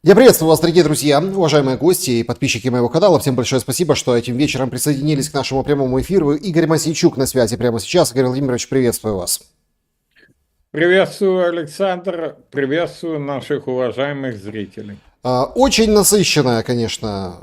Я приветствую вас, дорогие друзья, уважаемые гости и подписчики моего канала. Всем большое спасибо, что этим вечером присоединились к нашему прямому эфиру. Игорь Мосейчук на связи прямо сейчас. Игорь Владимирович, приветствую вас. Приветствую, Александр. Приветствую наших уважаемых зрителей. Очень насыщенная, конечно,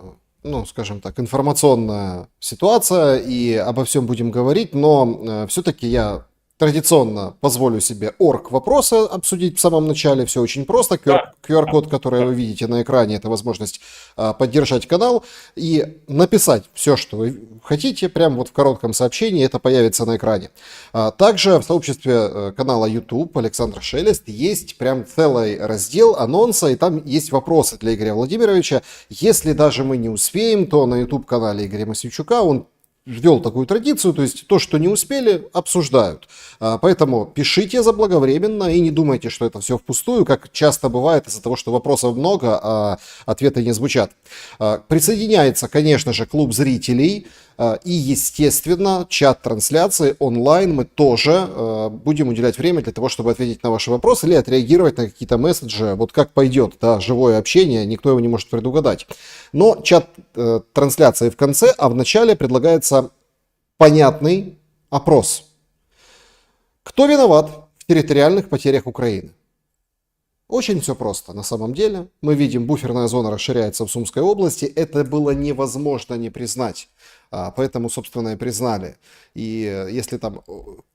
ну, скажем так, информационная ситуация, и обо всем будем говорить, но все-таки я традиционно позволю себе вопросы обсудить в самом начале. Все очень просто. Да, QR-код, который вы видите на экране, это возможность поддержать канал и написать все, что вы хотите, прямо вот в коротком сообщении, это появится на экране. Также в сообществе канала YouTube Александр Шелест есть прям целый раздел анонса, и там есть вопросы для Игоря Владимировича. Если даже мы не успеем, то на YouTube-канале Игоря Мосейчука он ввел такую традицию, то есть то, что не успели, обсуждают. Поэтому пишите заблаговременно и не думайте, что это все впустую, как часто бывает из-за того, что вопросов много, а ответы не звучат. Присоединяется, конечно же, клуб зрителей и, естественно, чат трансляции онлайн. Мы тоже будем уделять время для того, чтобы ответить на ваши вопросы или отреагировать на какие-то месседжи. Вот как пойдет, да, живое общение, никто его не может предугадать. Но чат трансляции в конце, а в начале предлагается понятный опрос. Кто виноват в территориальных потерях Украины? Очень все просто на самом деле. Мы видим, буферная зона расширяется в Сумской области. Это было невозможно не признать. Поэтому, собственно, и признали. И если там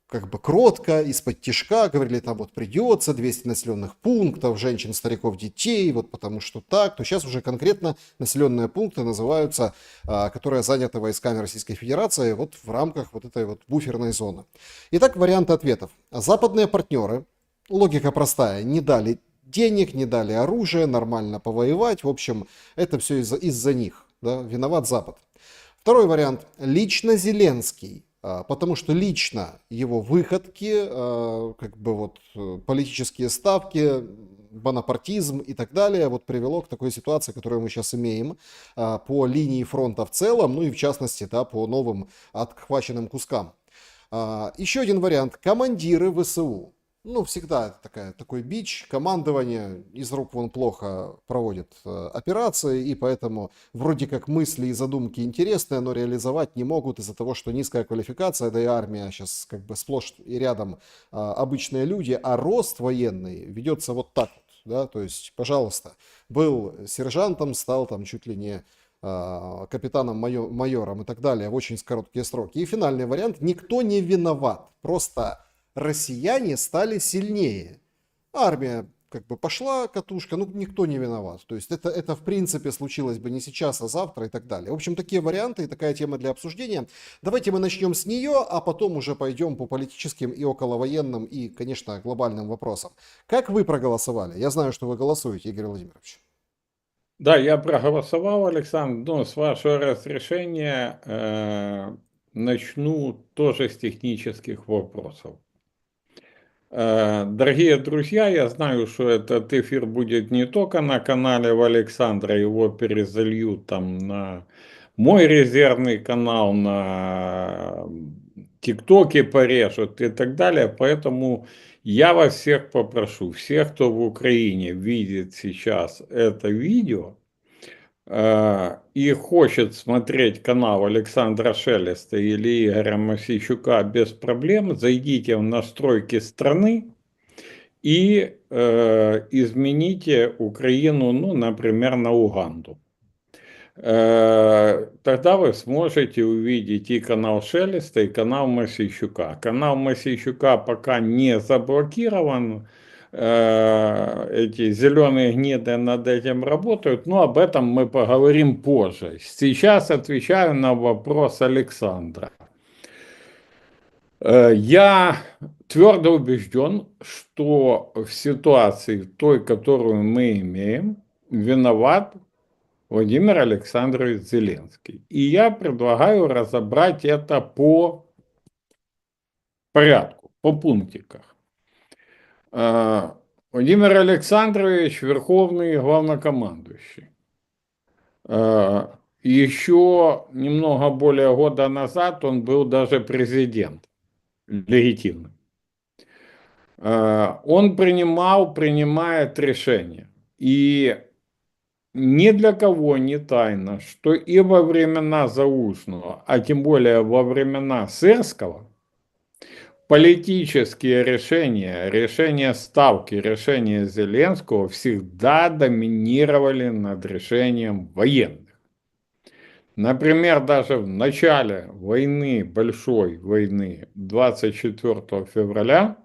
как бы кротко, из-под тишка говорили, там вот придется 200 населенных пунктов, женщин, стариков, детей, вот потому что так, то сейчас уже конкретно населенные пункты называются, которые заняты войсками Российской Федерации вот в рамках вот этой вот буферной зоны. Итак, варианты ответов. Западные партнеры, логика простая, не дали денег, не дали оружие, нормально повоевать. В общем, это все из-за них. Да? Виноват Запад. Второй вариант. Лично Зеленский. Потому что лично его выходки, как бы вот политические ставки, бонапартизм и так далее, вот привело к такой ситуации, которую мы сейчас имеем по линии фронта в целом, ну и в частности, да, по новым отхваченным кускам. Еще один вариант. Командиры ВСУ. Ну, всегда такой бич, командование из рук вон плохо проводит операции, и поэтому вроде как мысли и задумки интересные, но реализовать не могут из-за того, что низкая квалификация, да и армия сейчас как бы сплошь и рядом обычные люди, а рост военный ведется вот так вот, да, то есть, пожалуйста, был сержантом, стал там чуть ли не капитаном, майором и так далее в очень короткие сроки. И финальный вариант: никто не виноват, просто россияне стали сильнее. Армия как бы пошла катушка, ну никто не виноват. То есть это в принципе случилось бы не сейчас, а завтра и так далее. В общем, такие варианты и такая тема для обсуждения. Давайте мы начнем с нее, а потом уже пойдем по политическим и околовоенным и, конечно, глобальным вопросам. Как вы проголосовали? Я знаю, что вы голосуете, Игорь Владимирович. Да, я проголосовал, Александр. Ну, с вашего разрешения начну тоже с технических вопросов. Дорогие друзья, я знаю, что этот эфир будет не только на канале у Александра, его перезальют там на мой резервный канал, на ТикТоке порежут и так далее, поэтому я вас всех попрошу, всех, кто в Украине видит сейчас это видео, и хочет смотреть канал Александра Шелеста или Игоря Мосейчука без проблем, зайдите в настройки страны и измените Украину, ну, например, на Уганду. Тогда вы сможете увидеть и канал Шелеста, и канал Мосейчука. Канал Мосейчука пока не заблокирован. Эти зеленые гниды над этим работают, но об этом мы поговорим позже. Сейчас отвечаю на вопрос Александра. Я твердо убежден, что в ситуации той, которую мы имеем, виноват Владимир Александрович Зеленский. И я предлагаю разобрать это по порядку, по пунктиках. Владимир Александрович – верховный главнокомандующий. Еще немного более года назад он был даже президент легитимным. Он принимает решения. И ни для кого не тайна, что и во времена Заушного, а тем более во времена Сырского, политические решения, решения Ставки, решения Зеленского всегда доминировали над решением военных. Например, даже в начале войны, большой войны 24 февраля,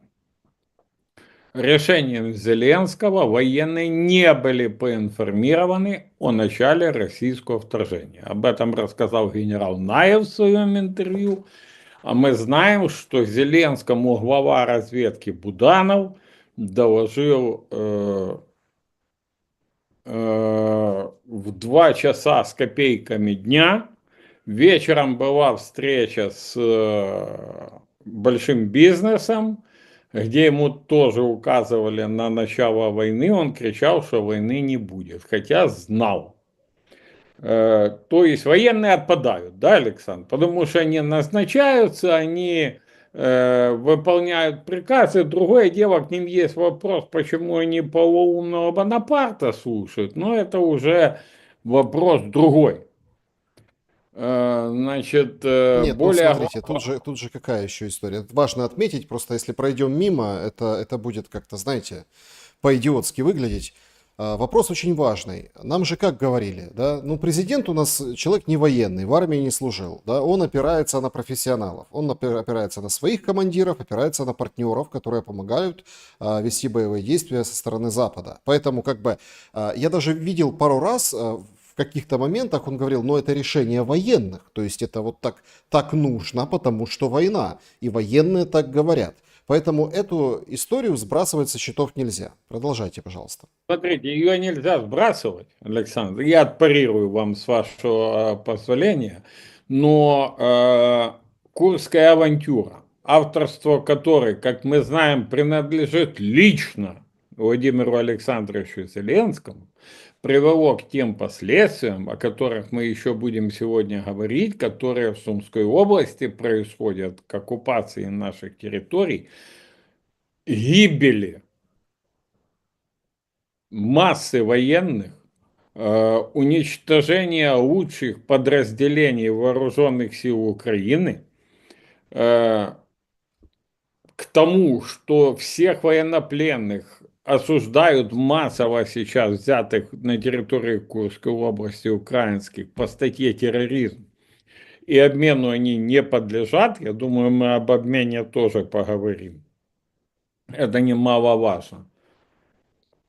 решением Зеленского военные не были поинформированы о начале российского вторжения. Об этом рассказал генерал Наев в своем интервью. А мы знаем, что Зеленскому глава разведки Буданов доложил в 2 часа с копейками дня. Вечером была встреча с большим бизнесом, где ему тоже указывали на начало войны. Он кричал, что войны не будет, хотя знал. То есть военные отпадают, да, Александр? Потому что они назначаются, они выполняют приказы. Другое дело, к ним есть вопрос, почему они полоумного Бонапарта слушают. Но это уже вопрос другой. Значит, Нет, ну более смотрите, тут же какая еще история. Это важно отметить, просто если пройдем мимо, это будет как-то, знаете, по-идиотски выглядеть. Вопрос очень важный. Нам же как говорили, да, ну президент у нас человек не военный, в армии не служил, да, он опирается на профессионалов, он опирается на своих командиров, опирается на партнеров, которые помогают вести боевые действия со стороны Запада. Поэтому как бы я даже видел пару раз в каких-то моментах он говорил, но это решение военных, то есть это вот так нужно, потому что война, и военные так говорят. Поэтому эту историю сбрасывать со счетов нельзя. Продолжайте, пожалуйста. смотрите, ее нельзя сбрасывать, Александр. Я отпарирую вам с вашего позволения, но Курская авантюра, авторство которой, как мы знаем, принадлежит лично Владимиру Александровичу Зеленскому, привело к тем последствиям, о которых мы еще будем сегодня говорить, которые в Сумской области происходят, к оккупации наших территорий, гибели массы военных, уничтожение лучших подразделений вооруженных сил Украины, к тому, что всех военнопленных осуждают массово сейчас взятых на территории Курской области украинских по статье терроризм, и обмену они не подлежат, я думаю, мы об обмене тоже поговорим. Это немаловажно.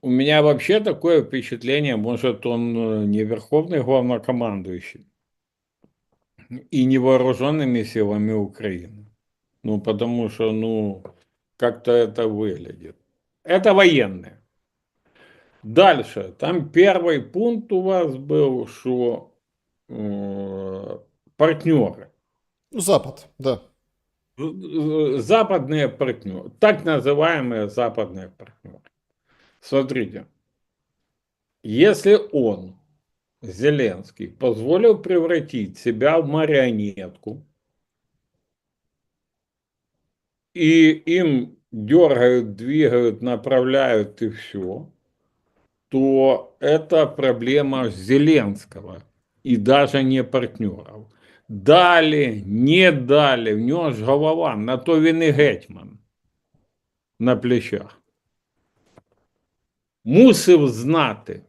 У меня вообще такое впечатление, может, он не верховный главнокомандующий и не вооруженными силами Украины. Ну, потому что, ну, как-то это выглядит. Это военные. Дальше. Там первый пункт у вас был, что партнеры. Ну, Запад, да. Западные партнеры. Так называемые западные партнеры. Смотрите. Если он, Зеленский, позволил превратить себя в марионетку, и им дергают, двигают, направляют и все, то это проблема Зеленского и даже не партнеров. Дали, не дали, в нього ж голова, на то він і гетьман на плечах. Мусив знати,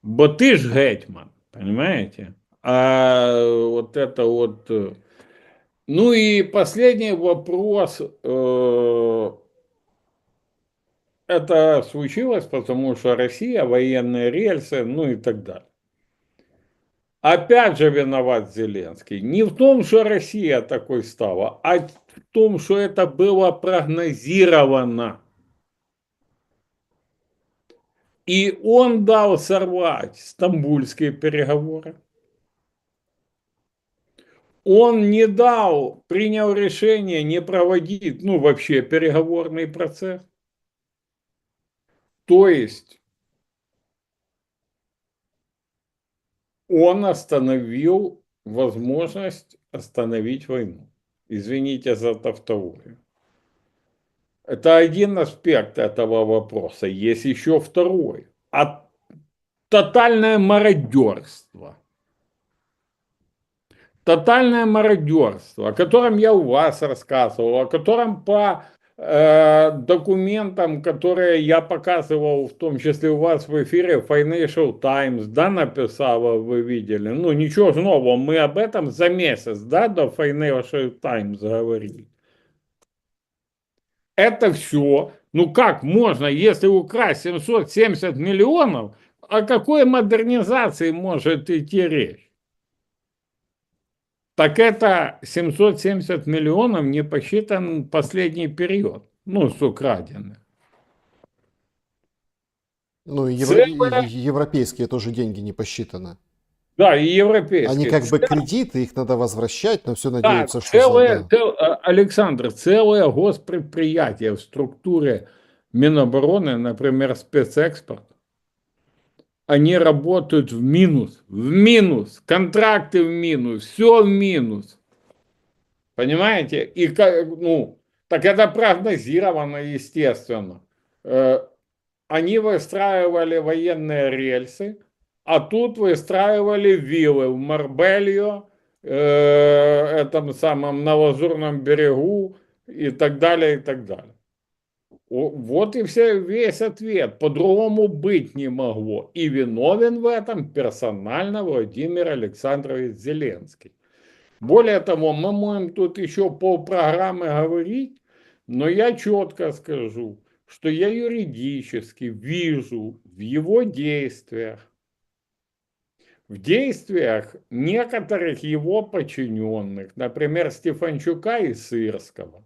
бо ти ж гетьман, понимаете? А вот это вот... Ну и последний вопрос. Это случилось, потому что Россия, военные рельсы, ну и так далее. Опять же виноват Зеленский. Не в том, что Россия такой стала, а в том, что это было прогнозировано. И он дал сорвать стамбульские переговоры. Он не дал, принял решение не проводить, ну вообще переговорный процесс. То есть он остановил возможность остановить войну. Извините за тавтологию. Это один аспект этого вопроса. Есть еще второй. А тотальное мародерство. Тотальное мародерство, о котором я у вас рассказывал, о котором по документам, которые я показывал, в том числе у вас в эфире, Financial Times, да, написала, вы видели. Ну, ничего нового, мы об этом за месяц, да, до Financial Times говорили. Это все, ну как можно, если украсть 770 миллионов, о какой модернизации может идти речь? Так это 770 миллионов не посчитан последний период, ну, с украденных. Ну, и Целая, европейские тоже деньги не посчитаны. да, и Они европейские. как бы кредиты, их надо возвращать, но все Да, надеются, что да. Александр, целое госпредприятие в структуре Минобороны, например, спецэкспорт, они работают в минус, контракты в минус, все в минус. Понимаете? И ну, так это прогнозировано, естественно. Они выстраивали военные рельсы, а тут выстраивали виллы в Марбельо, этом самом на Лазурном берегу и так далее, и так далее. Вот и весь ответ. По-другому быть не могло. И виновен в этом персонально Владимир Александрович Зеленский. Более того, мы можем тут еще полпрограммы говорить, но я четко скажу, что я юридически вижу в его действиях, в действиях некоторых его подчиненных, например, Стефанчука и Сырского,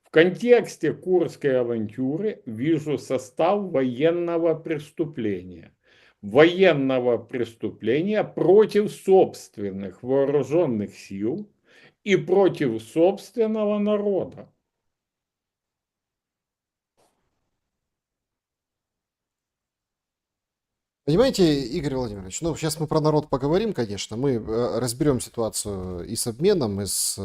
в контексте Курской авантюры вижу состав военного преступления против собственных вооруженных сил и против собственного народа. Понимаете, Игорь Владимирович, ну, сейчас мы про народ поговорим, конечно. Мы разберем ситуацию и с обменом, и с,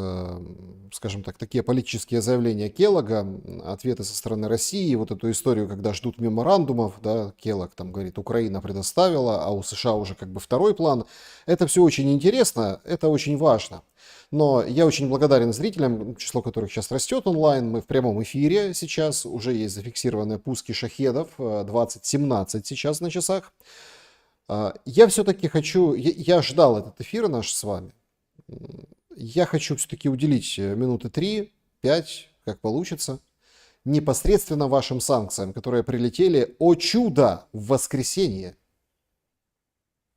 скажем так, такие политические заявления Келлога, ответы со стороны России, вот эту историю, когда ждут меморандумов, да, Келлог там говорит, Украина предоставила, а у США уже как бы второй план. Это все очень интересно, это очень важно. Но я очень благодарен зрителям, число которых сейчас растет онлайн. Мы в прямом эфире сейчас. Уже есть зафиксированные пуски шахедов. 20:17 сейчас на часах. Я все-таки хочу... Я ждал этот эфир наш с вами. Я хочу все-таки уделить минуты 3-5, как получится, непосредственно вашим санкциям, которые прилетели, о чудо, в воскресенье.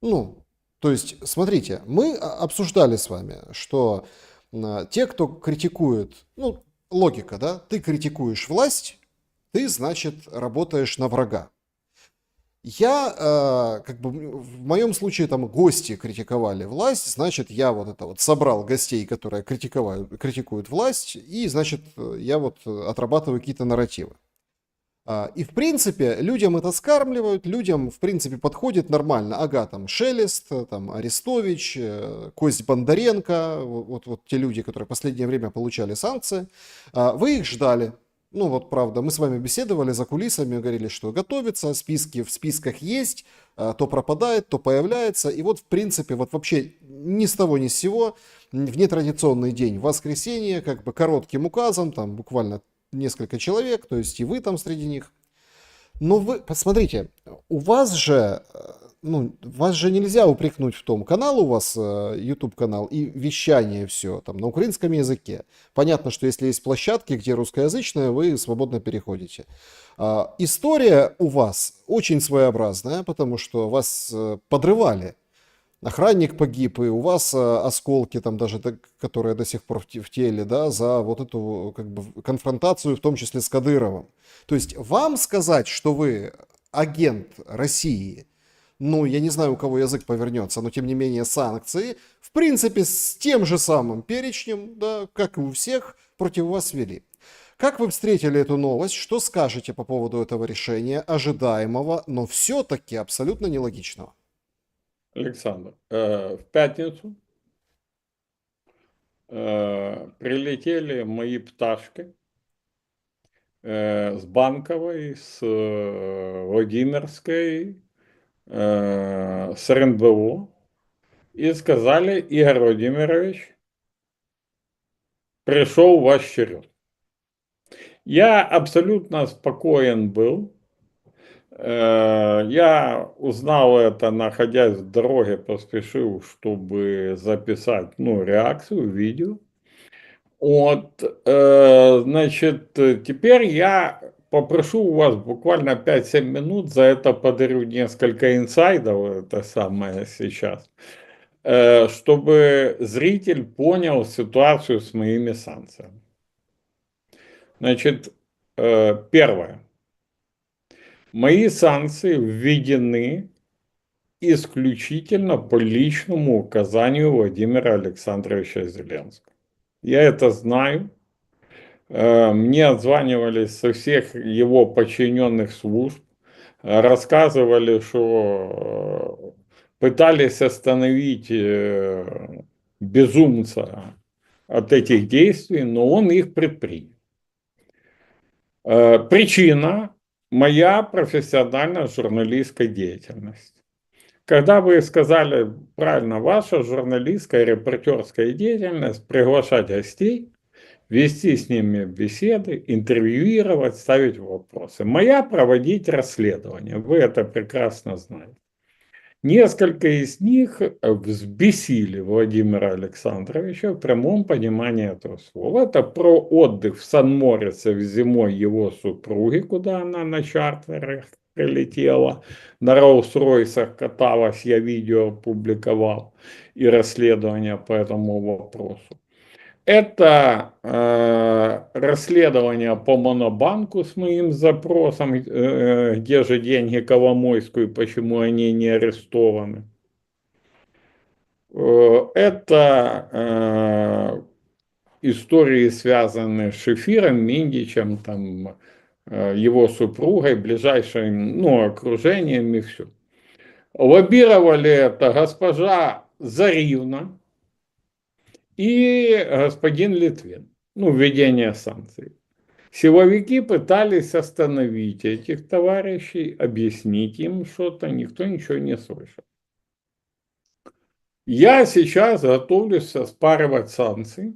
Ну, то есть, смотрите, мы обсуждали с вами, что те, кто критикует, ну, логика, да, ты критикуешь власть, ты, значит, работаешь на врага. Я, как бы, в моем случае, там, гости критиковали власть, значит, я вот это вот собрал гостей, которые критикуют власть, и, значит, я вот отрабатываю какие-то нарративы. И, в принципе, людям это скармливают, людям, в принципе, подходит нормально. Ага, там Шелест, там Арестович, Кость Бондаренко, вот те люди, которые в последнее время получали санкции. Вы их ждали. Ну вот, правда, мы с вами беседовали за кулисами, говорили, что готовится, списки в списках есть, то пропадает, то появляется. И вот, в принципе, вот вообще ни с того ни с сего, в нетрадиционный день, в воскресенье, как бы коротким указом, там буквально несколько человек, то есть и вы там среди них. Но вы, посмотрите, у вас же, ну, вас же нельзя упрекнуть в том, канал у вас, YouTube канал, и вещание все там на украинском языке. Понятно, что если есть площадки, где русскоязычные, вы свободно переходите. История у вас очень своеобразная, потому что вас подрывали. Охранник погиб, и у вас осколки там даже, которые до сих пор в теле, да, за вот эту как бы конфронтацию, в том числе с Кадыровым. То есть вам сказать, что вы агент России, ну, я не знаю, у кого язык повернется, но тем не менее санкции, в принципе, с тем же самым перечнем, да, как и у всех, против вас ввели. Как вы встретили эту новость? Что скажете по поводу этого решения, ожидаемого, но все-таки абсолютно нелогичного? Александр, в пятницу прилетели мои пташки с Банковой, с Владимирской, с РНБО и сказали: Игорь Владимирович, пришел ваш черед. Я абсолютно спокоен был. Я узнал это, находясь в дороге, поспешил, чтобы записать, ну, реакцию, видео. Вот, значит, теперь я попрошу у вас буквально 5-7 минут, за это подарю несколько инсайдов, это самое сейчас, чтобы зритель понял ситуацию с моими санкциями. Значит, первое. Мои санкции введены исключительно по личному указанию Владимира Александровича Зеленского. Я это знаю. Мне отзванивались со всех его подчиненных служб, рассказывали, что пытались остановить безумца от этих действий, но он их предпринял. Причина – моя профессиональная журналистская деятельность. Когда вы сказали правильно, ваша журналистская репортерская деятельность – приглашать гостей, вести с ними беседы, интервьюировать, ставить вопросы. Моя – проводить расследование, вы это прекрасно знаете. Несколько из них взбесили Владимира Александровича в прямом понимании этого слова. Это про отдых в Сан-Морице зимой его супруги, куда она на чартерах прилетела, на Роллс-Ройсах каталась, я видео опубликовал, и расследование по этому вопросу. Это расследование по Монобанку с моим запросом, где же деньги Коломойскую и почему они не арестованы. Это истории, связанные с Шефиром, Миндичем, там, его супругой, ближайшим, ну, окружением и все. Лоббировали это госпожа Заривна и господин Литвин, ну, введение санкций. Силовики пытались остановить этих товарищей, объяснить им что-то, никто ничего не слышал. Я сейчас готовлюсь оспаривать санкции,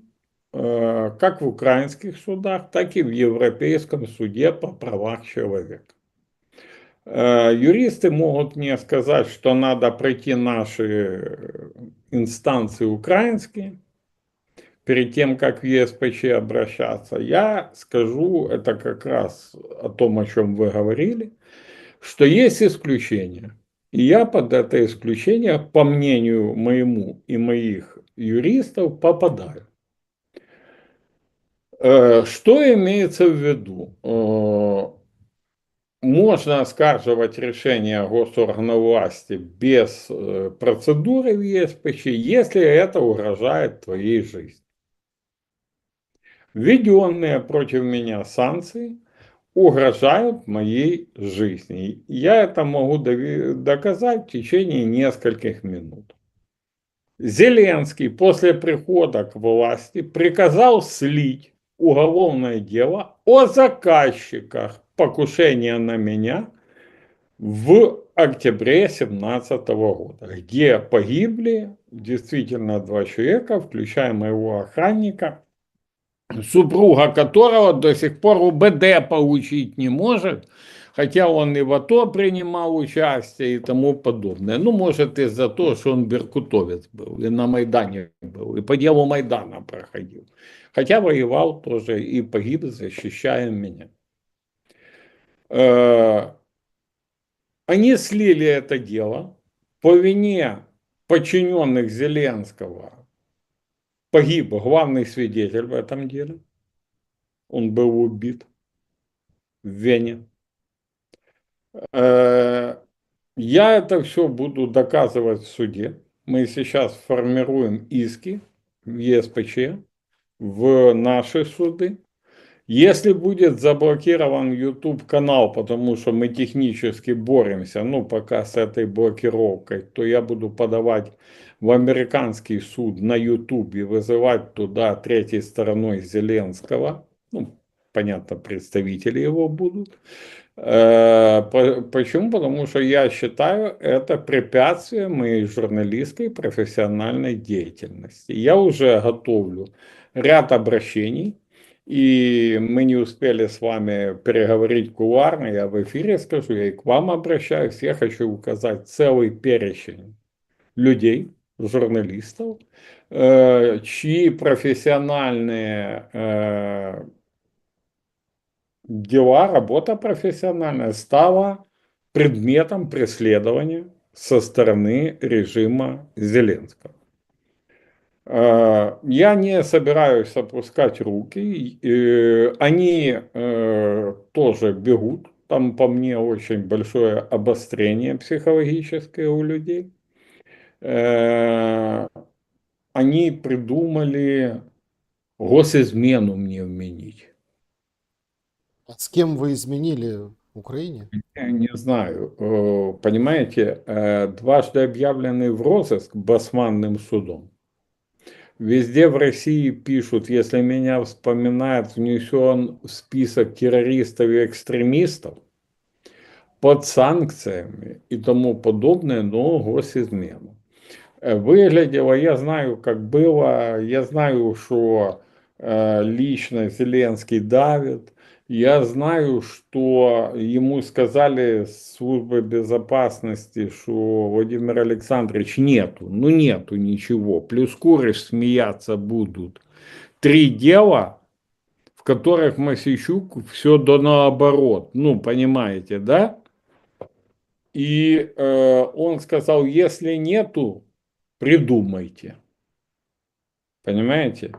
как в украинских судах, так и в Европейском суде по правам человека. Юристы могут мне сказать, что надо пройти наши инстанции украинские, перед тем, как в ЕСПЧ обращаться. Я скажу, это как раз о том, о чем вы говорили, что есть исключения. И я под это исключение, по мнению моему и моих юристов, попадаю. Что имеется в виду? Можно оскарживать решение госоргана власти без процедуры в ЕСПЧ, если это угрожает твоей жизни. Введенные против меня санкции угрожают моей жизни. Я это могу доказать в течение нескольких минут. Зеленский после прихода к власти приказал слить уголовное дело о заказчиках покушения на меня в октябре 2017 года, где погибли действительно 2 человека, включая моего охранника, супруга которого до сих пор УБД получить не может, хотя он и в АТО принимал участие и тому подобное. Ну, может, из-за того, что он беркутовец был, и на Майдане был, и по делу Майдана проходил. Хотя воевал тоже и погиб, защищая меня. Они слили это дело по вине подчиненных Зеленского. Погиб главный свидетель в этом деле. Он был убит в Вене. Я это все буду доказывать в суде. Мы сейчас формируем иски в ЕСПЧ, в наши суды. Если будет заблокирован YouTube канал, потому что мы технически боремся, ну, пока с этой блокировкой, то я буду подавать в американский суд на YouTube и вызывать туда третьей стороной Зеленского. Ну, понятно, представители его будут. Почему? Потому что я считаю это препятствием моей журналистской профессиональной деятельности. Я уже готовлю ряд обращений, и мы не успели с вами переговорить кулуарно, я в эфире скажу, я и к вам обращаюсь, я хочу указать целый перечень людей, журналистов, чьи профессиональные дела, работа профессиональная стала предметом преследования со стороны режима Зеленского. Я не собираюсь опускать руки, они тоже бегут, там по мне очень большое обострение психологическое у людей. Они придумали госизмену мне вменить. А с кем вы изменили Украине? Я не знаю, понимаете, дважды объявленный в розыск Басманным судом. Везде в России пишут, если меня вспоминают, внесен в список террористов и экстремистов под санкциями и тому подобное, но госизмену. Выглядело, я знаю, как было, я знаю, что лично Зеленский давит, я знаю, что ему сказали с службы безопасности, что Владимир Александрович нету, ну нету ничего, плюс куришь смеяться будут. Три дела, в которых Мосейчук все до наоборот, ну понимаете, да? И он сказал, если нету, придумайте. Понимаете?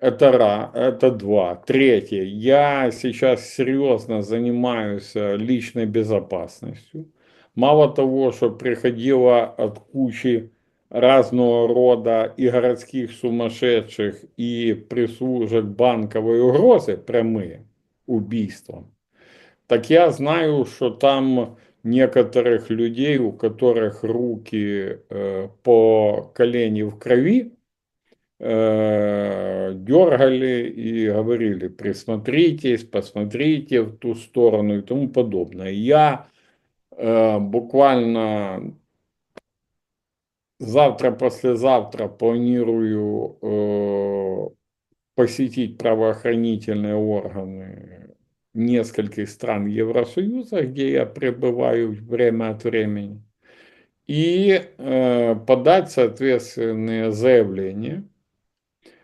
Это два. Третье. Я сейчас серьезно занимаюсь личной безопасностью. Мало того, что приходило от кучи разного рода и городских сумасшедших, и прислужек банковой угрозы прямые убийством, так я знаю, что там некоторых людей, у которых руки по колени в крови, дергали и говорили, присмотритесь, посмотрите в ту сторону и тому подобное. Я буквально завтра-послезавтра планирую посетить правоохранительные органы нескольких стран Евросоюза, где я пребываю время от времени, и подать соответственные заявления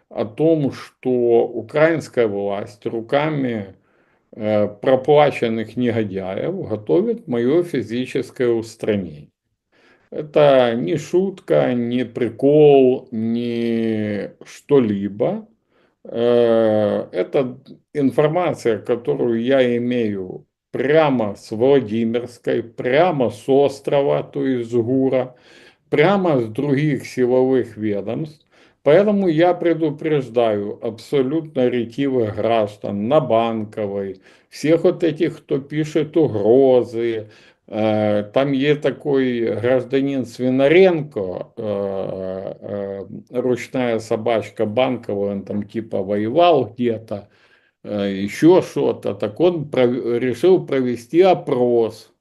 о том, что украинская власть руками проплаченных негодяев готовит мое физическое устранение. Это не шутка, не прикол, не что-либо. Это информация, которую я имею прямо с Владимирской, прямо с острова, то есть с ГУРа, прямо с других силовых ведомств. Поэтому я предупреждаю абсолютно ретивых граждан на Банковой, всех вот этих, кто пишет угрозы. Там есть такой гражданин Свинаренко, ручная собачка Банкова, он там типа воевал где-то, еще что-то. Так он решил провести опрос,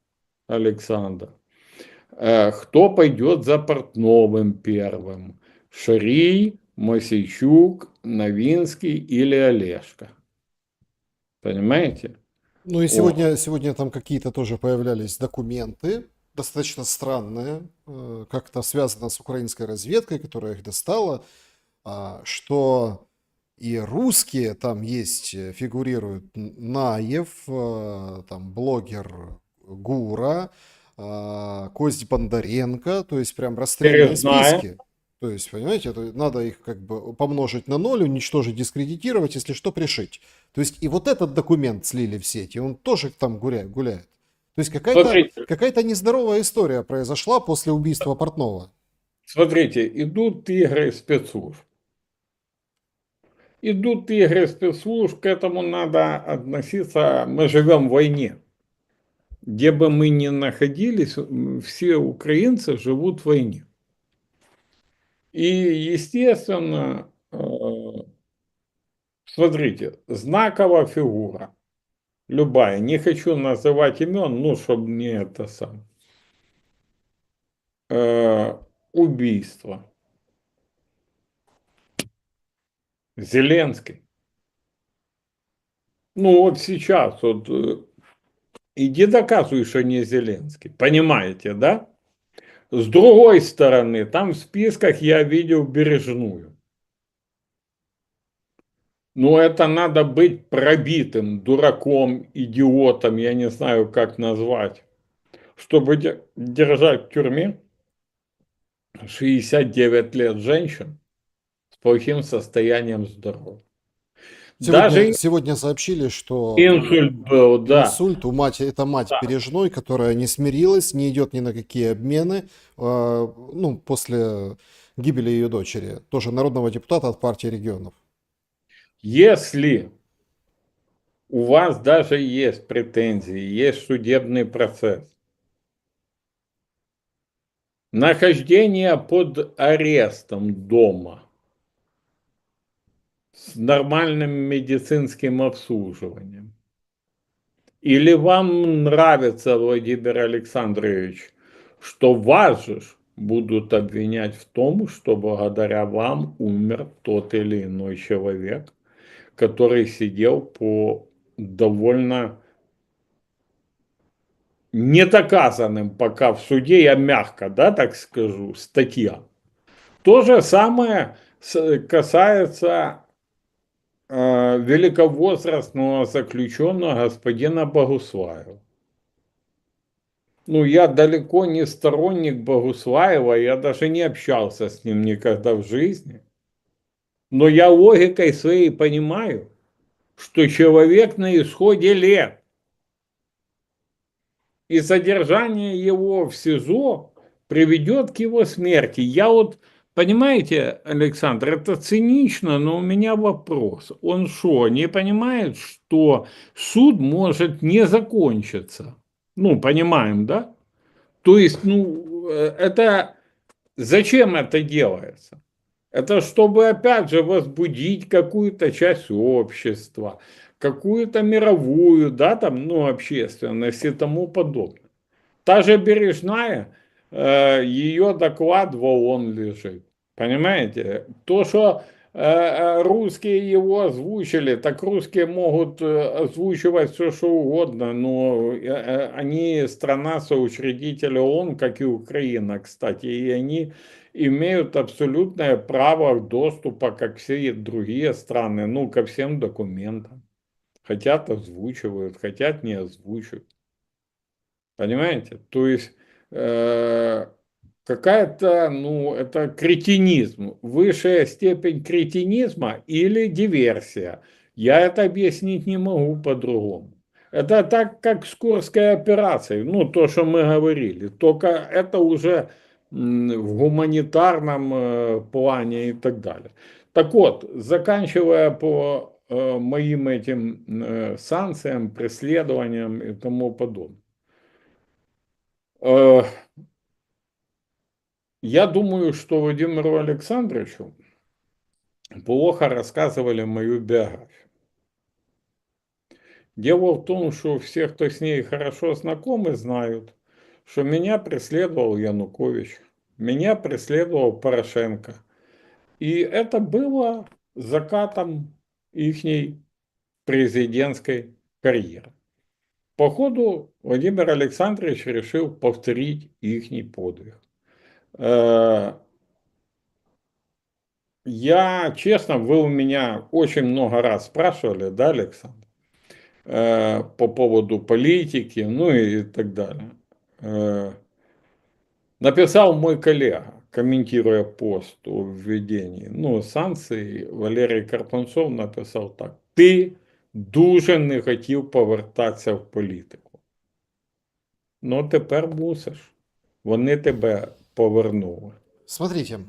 Александр. Кто пойдет за Портновым первым? Шрий, Мосейчук, Новинский или Олешко? Понимаете? Ну и О, сегодня там какие-то тоже появлялись документы, достаточно странные, как-то связано с украинской разведкой, которая их достала, что и русские там есть, фигурируют Наев, там блогер Гура, Кость Бондаренко, то есть прям расстрельные Бережная. списки. То есть, понимаете, надо их как бы помножить на ноль, уничтожить, дискредитировать, если что, пришить. То есть и вот этот документ слили в сеть, и он тоже там гуляет. То есть Смотрите, какая-то нездоровая история произошла после убийства Портнова. смотрите, идут игры спецслужб. Идут игры спецслужб, к этому надо относиться. Мы живем в войне. Где бы мы ни находились, все украинцы живут в войне. И, естественно, смотрите, знаковая фигура. Любая. Не хочу называть имен, ну, чтобы не это сам. Убийство. Зеленский. Ну, вот сейчас, вот, иди доказывай, что не Зеленский. Понимаете, да? С другой стороны, там в списках я видел Бережную. Но это надо быть пробитым дураком, идиотом, я не знаю, как назвать, чтобы держать в тюрьме 69 лет женщин с плохим состоянием здоровья. Сегодня, Даже сегодня сообщили, что инсульт был, да. инсульт у матери, это мать Бережной, которая не смирилась, не идет ни на какие обмены, ну, после гибели ее дочери, тоже народного депутата от партии регионов. Если у вас даже есть претензии, есть судебный процесс, нахождение под арестом дома с нормальным медицинским обслуживанием, или вам нравится, Владимир Александрович, что вас же будут обвинять в том, что благодаря вам умер тот или иной человек, который сидел по довольно недоказанным пока в суде, я мягко, да, так скажу, статьям. То же самое касается великовозрастного заключенного господина Богуслаева. Ну, я далеко не сторонник Богуслаева, я даже не общался с ним никогда в жизни. Но я логикой своей понимаю, что человек на исходе лет, и содержание его в СИЗО приведет к его смерти. Я вот, понимаете, Александр, это цинично, но у меня вопрос. Он что, не понимает, что суд может не закончиться? Ну, понимаем, да? То есть, ну, это зачем это делается? Это чтобы, опять же, возбудить какую-то часть общества, какую-то мировую, да, там, ну, общественность и тому подобное. Та же Бережная, ее доклад в ООН лежит. Понимаете? То, что русские его озвучили, так русские могут озвучивать все, что угодно, но они страна-соучредитель ООН, как и Украина, кстати, и они имеют абсолютное право доступа, как все другие страны, ну, ко всем документам. Хотят озвучивают, хотят не озвучивают. Понимаете? То есть э, какая-то, ну, это кретинизм, высшая степень кретинизма или диверсия. Я это объяснить не могу по-другому. Это так, как с Курской операцией, ну, то, что мы говорили, только это уже в гуманитарном плане и так далее. Так вот, заканчивая по моим этим санкциям, преследованиям и тому подобное. Э, Я думаю, что Владимиру Александровичу плохо рассказывали мою биографию. Дело в том, что все, кто с ней хорошо знакомы, знают, что меня преследовал Янукович, меня преследовал Порошенко. И это было закатом их президентской карьеры. Походу, Владимир Александрович решил повторить их подвиг. Э, Я, честно, вы у меня очень много раз спрашивали, да, Александр, по поводу политики, ну и так далее. Э, Написал мой коллега, комментируя пост о введении, ну, санкций, Валерій Карпунцов написав так: ти дуже не хотів повертатися в політику. Ну, тепер мусиш. Вони тебе повернули. Смотрите,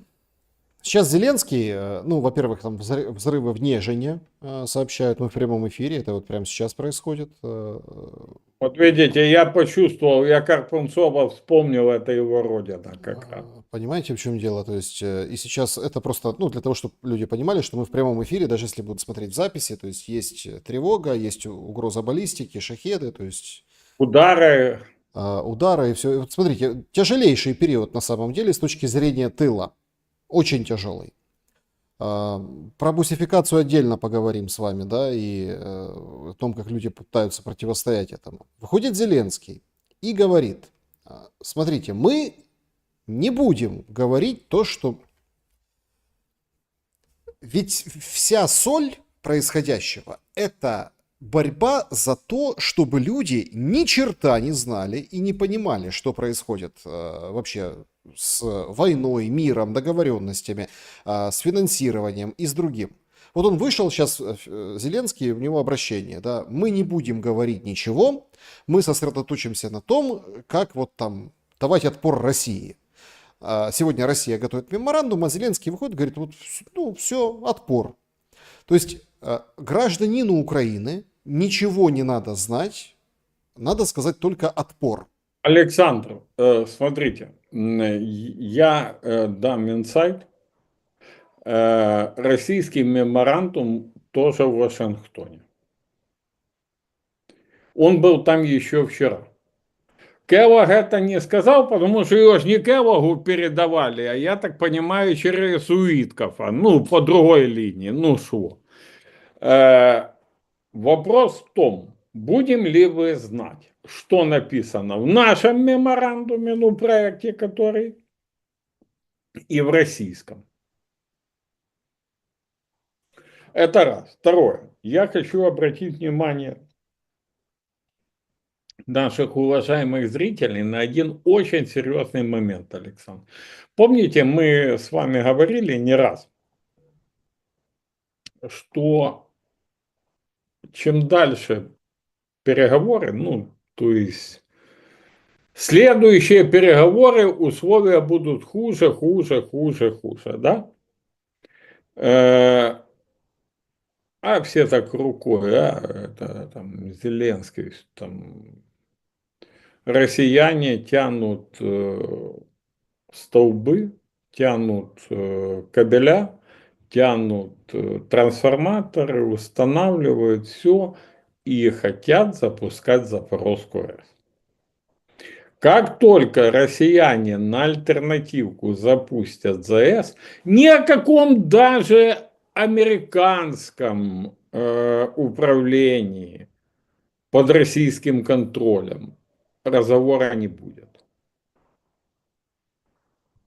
Сейчас Зеленский, ну, во-первых, там взрывы в Нежине сообщают, мы в прямом эфире, это вот прямо сейчас происходит. Вот видите, я почувствовал, я Карпунцова вспомнил, это его родина как раз. Понимаете, в чем дело? То есть, и сейчас это просто, ну, для того, чтобы люди понимали, что мы в прямом эфире, даже если будут смотреть в записи, то есть есть тревога, есть угроза баллистики, шахеды, то есть Удары. удары и все. Вот смотрите, тяжелейший период на самом деле с точки зрения тыла, очень тяжелый. Про бусификацию отдельно поговорим с вами, да, и о том, как люди пытаются противостоять этому. Выходит Зеленский и говорит, смотрите, мы не будем говорить то, что... Ведь вся соль происходящего – это борьба за то, чтобы люди ни черта не знали и не понимали, что происходит вообще с войной, миром, договоренностями, с финансированием и с другим. Вот он вышел сейчас, Зеленский, у него обращение, да, мы не будем говорить ничего, мы сосредоточимся на том, как вот там давать отпор России. Сегодня Россия готовит меморандум, а Зеленский выходит и говорит, вот, ну, все, отпор. То есть гражданину Украины ничего не надо знать, надо сказать только отпор. Александр, смотрите, я дам инсайт. Российский меморандум тоже в Вашингтоне. Он был там еще вчера. Келлог это не сказал, потому что его же не Келлогу передавали, а я так понимаю, через Уиткофа, ну, по другой линии, ну, шо. Вопрос в том, будем ли вы знать, что написано в нашем меморандуме, ну, проекте, который, и в российском. Это раз. Второе. Я хочу обратить внимание наших уважаемых зрителей на один очень серьезный момент, Александр. Помните, мы с вами говорили не раз, что чем дальше переговоры, ну, то есть следующие переговоры, условия будут хуже, хуже, хуже, хуже, да? А все так рукой, это там Зеленский, там россияне тянут столбы, тянут кабеля, тянут трансформаторы, устанавливают все и хотят запускать Запорожскую АЭС. Как только россияне на альтернативку запустят ЗАЭС, ни о каком даже американском управлении под российским контролем разговора не будет.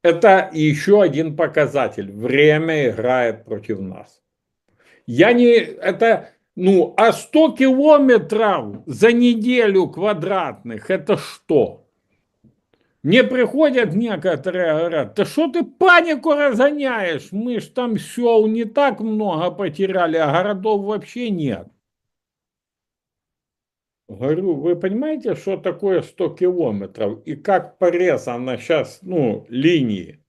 Это еще один показатель. Время играет против нас. Я не... Это... Ну, а 100 километров за неделю квадратных, это что? Мне приходят некоторые, говорят, да что ты панику разгоняешь? Мы ж там сел не так много потеряли, а городов вообще нет. Говорю, вы понимаете, что такое 100 километров и как порезана сейчас, ну, линии?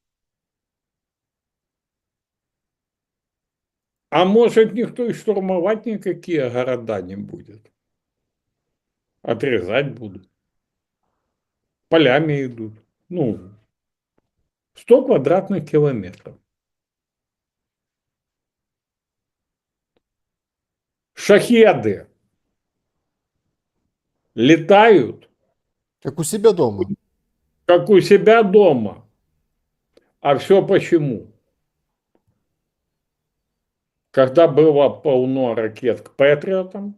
А может, никто и штурмовать никакие города не будет. Отрезать будут. Полями идут. Ну, 100 квадратных километров. Шахеды летают, Как у себя дома. как у себя дома. А все почему? Когда было полно ракет к Патриотам,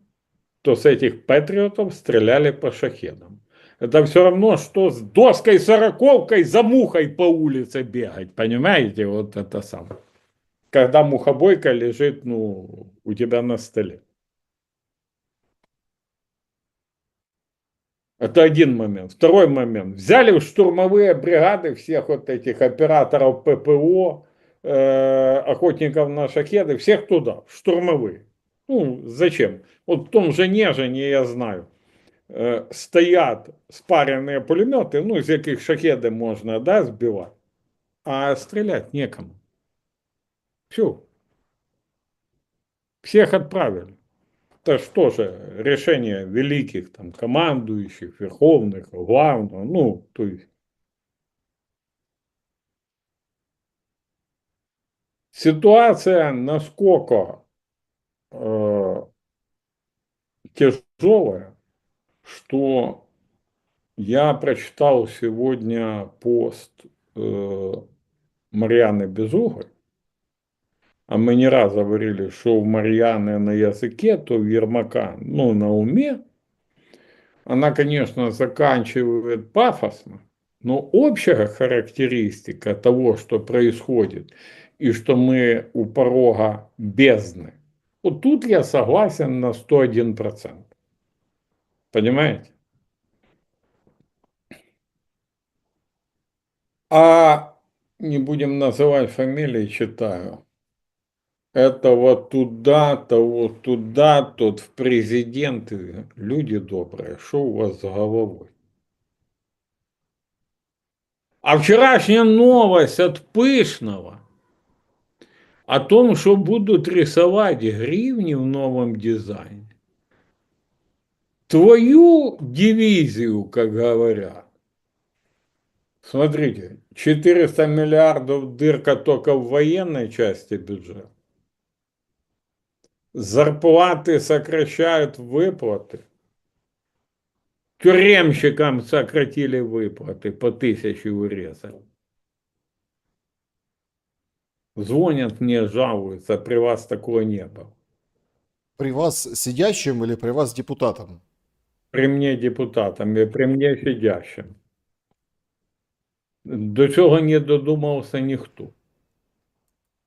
то с этих Патриотов стреляли по шахедам. Это все равно, что с доской сороковкой за мухой по улице бегать. Понимаете, вот это самое. Когда мухобойка лежит, ну, у тебя на столе. Это один момент. Второй момент. Взяли в штурмовые бригады всех вот этих операторов ППО, охотников на шахеды, всех туда, в штурмовые. Ну, зачем? Вот в том же Нежине, я знаю, стоят спаренные пулеметы, ну, из яких шахеды можно, да, сбивать, а стрелять некому. Все. Всех отправили. Это что же, решение великих там командующих, верховных, главного, ну, то есть ситуация насколько тяжелая, что я прочитал сегодня пост Марьяны Безуглой, а мы не раз говорили, что у Марьяны на языке, то у Ермака, ну, на уме. Она, конечно, заканчивает пафосно, но общая характеристика того, что происходит, и что мы у порога бездны, вот тут я согласен на 101%. Понимаете? А не будем называть фамилии, читаю. Это вот туда-то, вот туда, тот в президенты. Люди добрые, что у вас за головой? А вчерашняя новость от Пышного о том, что будут рисовать гривни в новом дизайне. Твою дивизию, как говорят. Смотрите, 400 миллиардов дырка только в военной части бюджета. Зарплаты сокращают выплаты. Тюремщикам сократили выплаты, по 1000 урезали. Звонят мне, жалуются, при вас такого не было. При вас сидящим или при вас депутатом? При мне депутатам і при мне сидящим. До цього не додумався ніхто.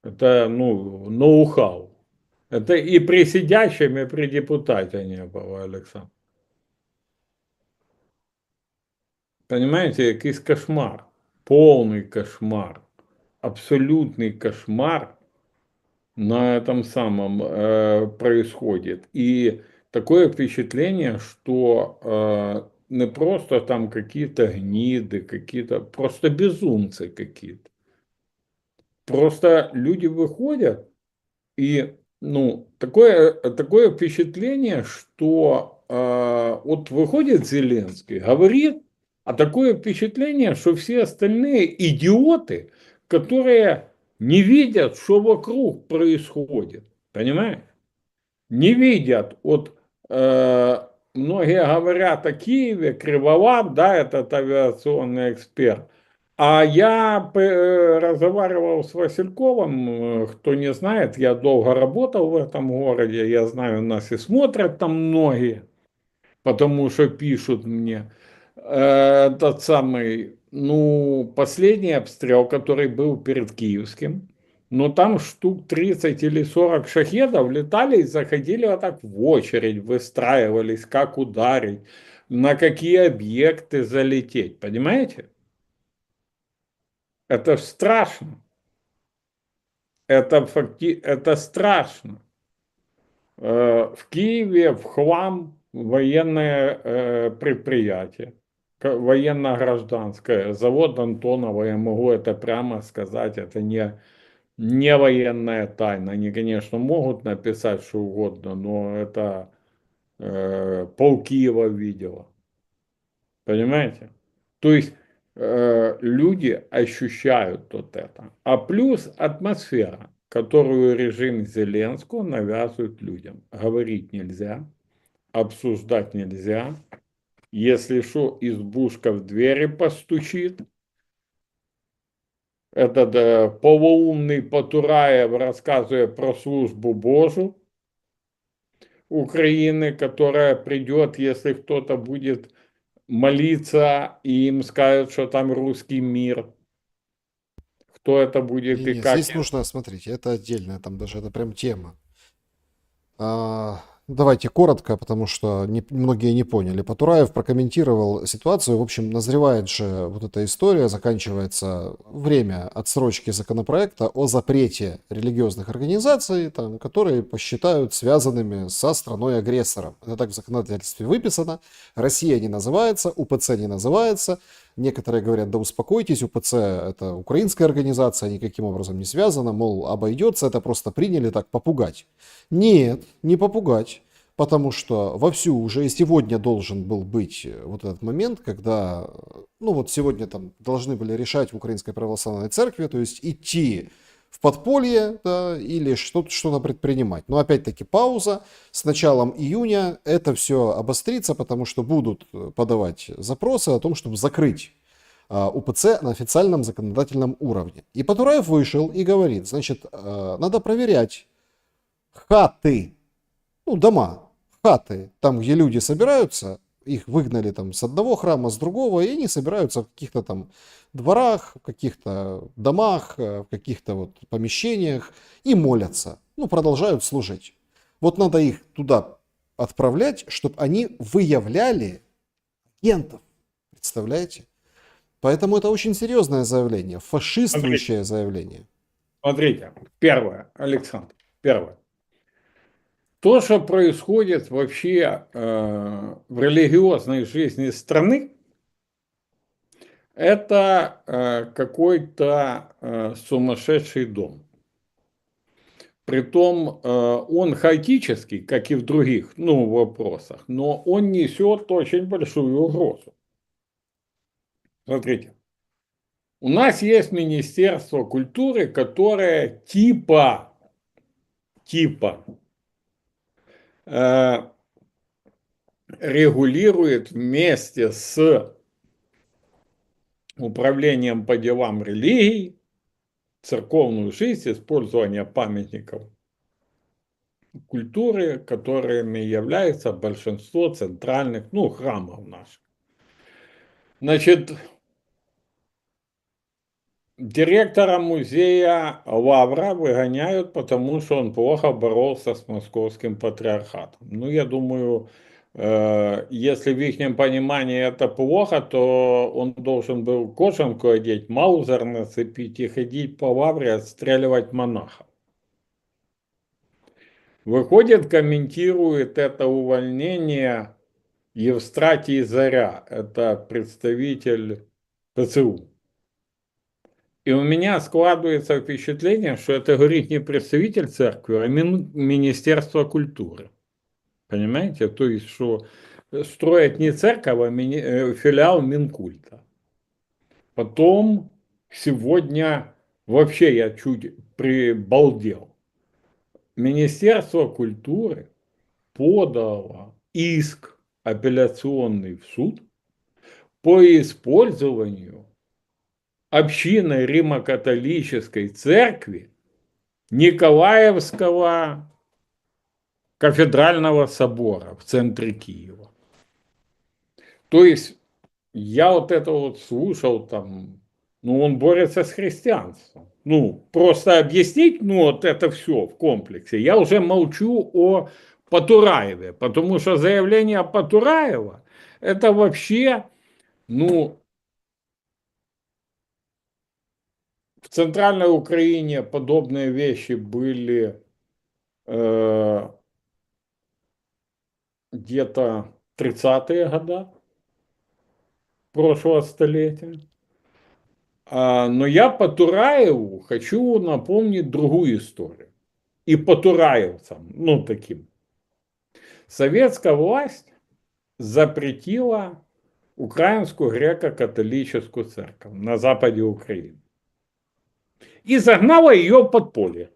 Это, ну, ноу-хау. Это и при сидящем, и при депутате не было, Олександр. Понимаете, якийсь кошмар. Полный кошмар. Абсолютный кошмар на этом самом происходит. И такое впечатление, что не просто там какие-то гниды, какие-то просто безумцы какие-то. Просто люди выходят, и ну, такое впечатление, что вот выходит Зеленский, говорит, а такое впечатление, что все остальные идиоты, которые не видят, что вокруг происходит. Понимаешь? Не видят. Вот многие говорят о Киеве, Криволап, да, этот авиационный эксперт. А я разговаривал с Васильковым, кто не знает, я долго работал в этом городе, я знаю, нас и смотрят там многие, потому что пишут мне. Тот самый, ну, последний обстрел, который был перед Киевским, но там штук 30 или 40 шахедов летали и заходили вот так в очередь, выстраивались, как ударить, на какие объекты залететь, понимаете? Это страшно. Это страшно. В Киеве в хлам военное предприятие, военно-гражданское, завод Антонова, я могу это прямо сказать, это не военная тайна. Они, конечно, могут написать что угодно, но это полкиева видела. Понимаете? То есть люди ощущают вот это. А плюс атмосфера, которую режим Зеленского навязывает людям. Говорить нельзя, обсуждать нельзя. Если что, избушка в двери постучит. Этот полуумный Потураев рассказывает про службу Божию Украины, которая придет, если кто-то будет молиться, и им скажут, что там русский мир. Кто это будет и Не, как. здесь нужно, смотрите, это отдельная, там даже это прям тема. Давайте коротко, потому что многие не поняли. Потураев прокомментировал ситуацию. В общем, назревает же вот эта история, заканчивается время отсрочки законопроекта о запрете религиозных организаций, там, которые посчитают связанными со страной-агрессором. Это так в законодательстве выписано. Россия не называется, УПЦ не называется. Некоторые говорят, да успокойтесь, УПЦ это украинская организация, никаким образом не связана, мол, обойдется, это просто приняли так попугать. Нет, не попугать. Потому что вовсю уже и сегодня должен был быть вот этот момент, когда, ну вот сегодня там должны были решать в Украинской Православной Церкви, то есть идти в подполье, да, или что-то предпринимать. Но опять-таки пауза. С началом июня это все обострится, потому что будут подавать запросы о том, чтобы закрыть УПЦ на официальном законодательном уровне. И Потураев вышел и говорит, значит, надо проверять хаты, ну, дома, хаты, там, где люди собираются, их выгнали там с одного храма, с другого, и они собираются в каких-то там дворах, в каких-то домах, в каких-то вот помещениях и молятся, ну, продолжают служить. Вот надо их туда отправлять, чтобы они выявляли агентов, представляете? Поэтому это очень серьезное заявление, фашистующее заявление. Смотрите, первое, Александр, первое. То, что происходит вообще в религиозной жизни страны, это какой-то сумасшедший дом. Притом он хаотический, как и в других вопросах, но он несет очень большую угрозу. Смотрите, у нас есть Министерство культуры, которое типа регулирует вместе с управлением по делам религий церковную жизнь, использование памятников культуры, которыми является большинство центральных, храмов наших. Значит, директора музея Лавра выгоняют, потому что он плохо боролся с московским патриархатом. Я думаю, если в их понимании это плохо, то он должен был кожанку одеть, маузер нацепить и ходить по Лавре отстреливать монахов. Выходит, комментирует это увольнение Евстратий Заря, это представитель ПЦУ. И у меня складывается впечатление, что это говорит не представитель церкви, а Министерство культуры. Понимаете? То есть, что строят не церковь, а филиал Минкульта. Потом сегодня вообще я чуть прибалдел. Министерство культуры подало иск апелляционный в суд по использованию общиной Римо-католической церкви Николаевского кафедрального собора в центре Киева. То есть я вот это вот слушал там, он борется с христианством. Просто объяснить, вот это все в комплексе. Я уже молчу о Потураеве, потому что заявление Потураева это вообще, в Центральной Украине подобные вещи были где-то 30-е годы прошлого столетия. Но я Потураеву хочу напомнить другую историю. И потураевцам, таким. Советская власть запретила Украинскую греко-католическую церковь на западе Украины. И загнала ее в подполье.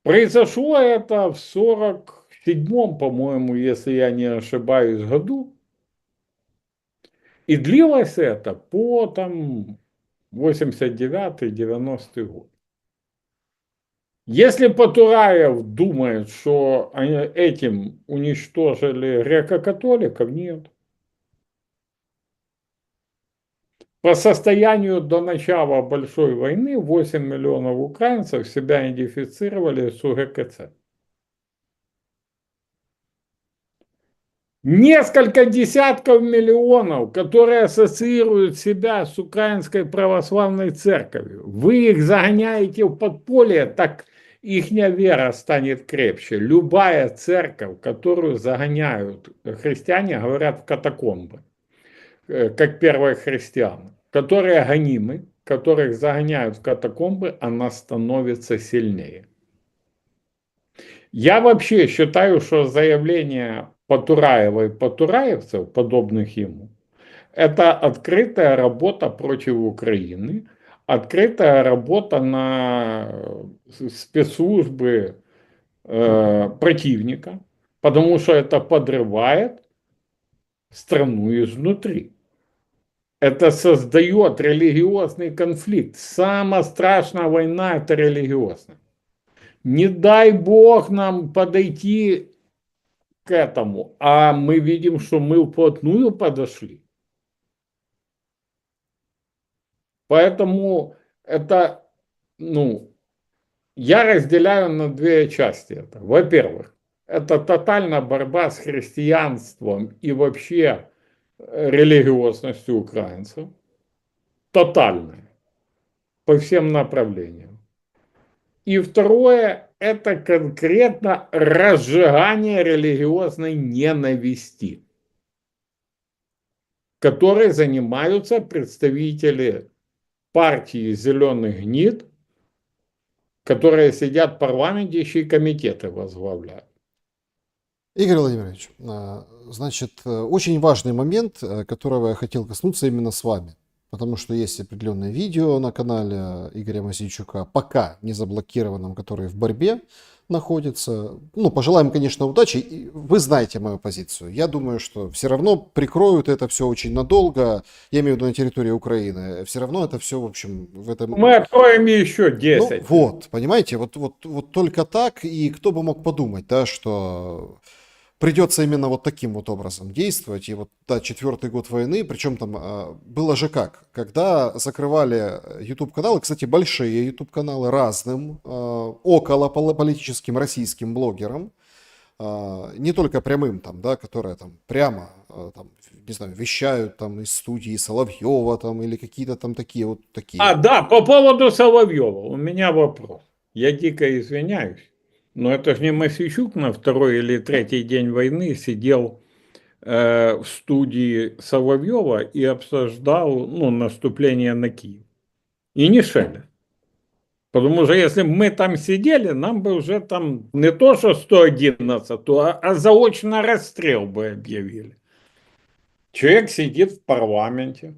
Произошло это в 47-м, по-моему, если я не ошибаюсь, году. И длилось это по 89-90 год. Если Потураев думает, что они этим уничтожили греко-католиков, нет. По состоянию до начала Большой войны 8 миллионов украинцев себя идентифицировали с УГКЦ. Несколько десятков миллионов, которые ассоциируют себя с Украинской православной церковью. Вы их загоняете в подполье, так ихняя вера станет крепче. Любая церковь, которую загоняют христиане, говорят в катакомбы, как первые христиане, которые гонимы, которых загоняют в катакомбы, она становится сильнее. Я вообще считаю, что заявление Потураева и потураевцев, подобных ему, это открытая работа против Украины, открытая работа на спецслужбы противника, потому что это подрывает страну изнутри. Это создает религиозный конфликт. Самая страшная война – это религиозная. Не дай бог нам подойти к этому, а мы видим, что мы вплотную подошли. Поэтому это, я разделяю на две части это. Во-первых, это тотальная борьба с христианством и вообще религиозностью украинцев. Тотальная. По всем направлениям. И второе, это конкретно разжигание религиозной ненависти, которой занимаются представители партии «Зеленых гнид», которые сидят в парламенте, еще и комитеты возглавляют. Игорь Владимирович, значит, очень важный момент, которого я хотел коснуться именно с вами. Потому что есть определенное видео на канале Игоря Мосейчука, пока не заблокированном, который в борьбе находится. Пожелаем, конечно, удачи. Вы знаете мою позицию. Я думаю, что все равно прикроют это все очень надолго. Я имею в виду на территории Украины. Все равно это все, в общем, в этом... Мы откроем еще 10. Понимаете, вот только так. И кто бы мог подумать, да, что... Придется именно вот таким вот образом действовать. И вот, да, 4-й год войны, причем там было же как, когда закрывали YouTube-каналы, кстати, большие YouTube-каналы разным, около политическим российским блогерам, не только прямым там, да, которые там прямо, там, не знаю, вещают там из студии Соловьева там или какие-то там такие вот такие. Да, по поводу Соловьева у меня вопрос. Я дико извиняюсь. Но это же не Мосейчук на 2-й или 3-й день войны сидел в студии Соловьева и обсуждал наступление на Киев. И не Шелест. Потому что если бы мы там сидели, нам бы уже там не то что 111, а заочно расстрел бы объявили. Человек сидит в парламенте,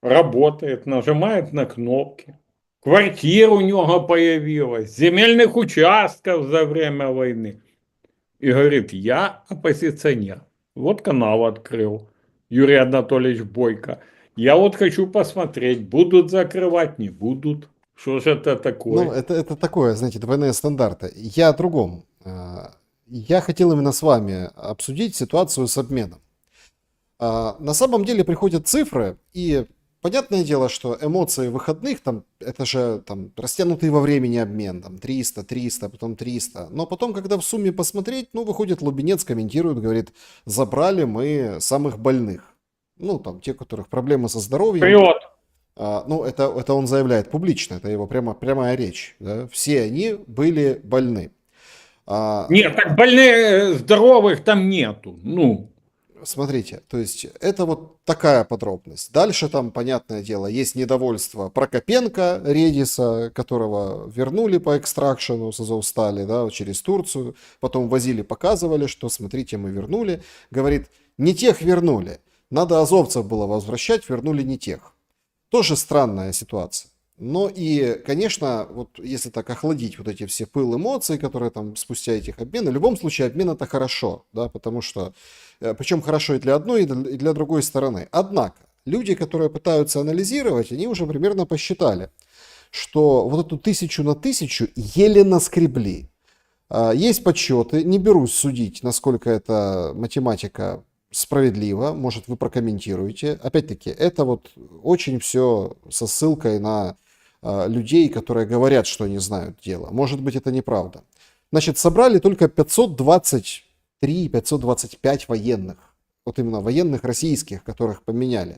работает, нажимает на кнопки. Квартира у него появилась, земельных участков за время войны. И говорит, я оппозиционер. Вот канал открыл Юрий Анатольевич Бойко. Я вот хочу посмотреть, будут закрывать, не будут. Что же это такое? Это такое, знаете, двойные стандарты. Я о другом. Я хотел именно с вами обсудить ситуацию с обменом. На самом деле приходят цифры, и понятное дело, что эмоции выходных, там, это же там, растянутый во времени обмен, там, 300, потом 300. Но потом, когда в сумме посмотреть, выходит Лубенец, комментирует, говорит, забрали мы самых больных. Там, те, у которых проблемы со здоровьем. Вперед! Это он заявляет публично, это его прямая речь. Да? Все они были больны. Нет, так больных, здоровых там нету. Смотрите, то есть это вот такая подробность. Дальше там, понятное дело, есть недовольство Прокопенко, Редиса, которого вернули по экстракшену с Азовстали, да, через Турцию. Потом возили, показывали, что смотрите, мы вернули. Говорит, не тех вернули. Надо азовцев было возвращать, вернули не тех. Тоже странная ситуация. Но и, конечно, вот если так охладить вот эти все пыл эмоций, которые там спустя этих обменов, в любом случае обмен это хорошо, да, потому что, причем хорошо и для одной, и для другой стороны. Однако, люди, которые пытаются анализировать, они уже примерно посчитали, что вот эту 1000 на 1000 еле наскребли. Есть подсчеты, не берусь судить, насколько эта математика справедлива, может вы прокомментируете. Опять-таки, это вот очень все со ссылкой на людей, которые говорят, что они знают дело. Может быть, это неправда. Значит, собрали только 523-525 военных. Вот именно военных российских, которых поменяли.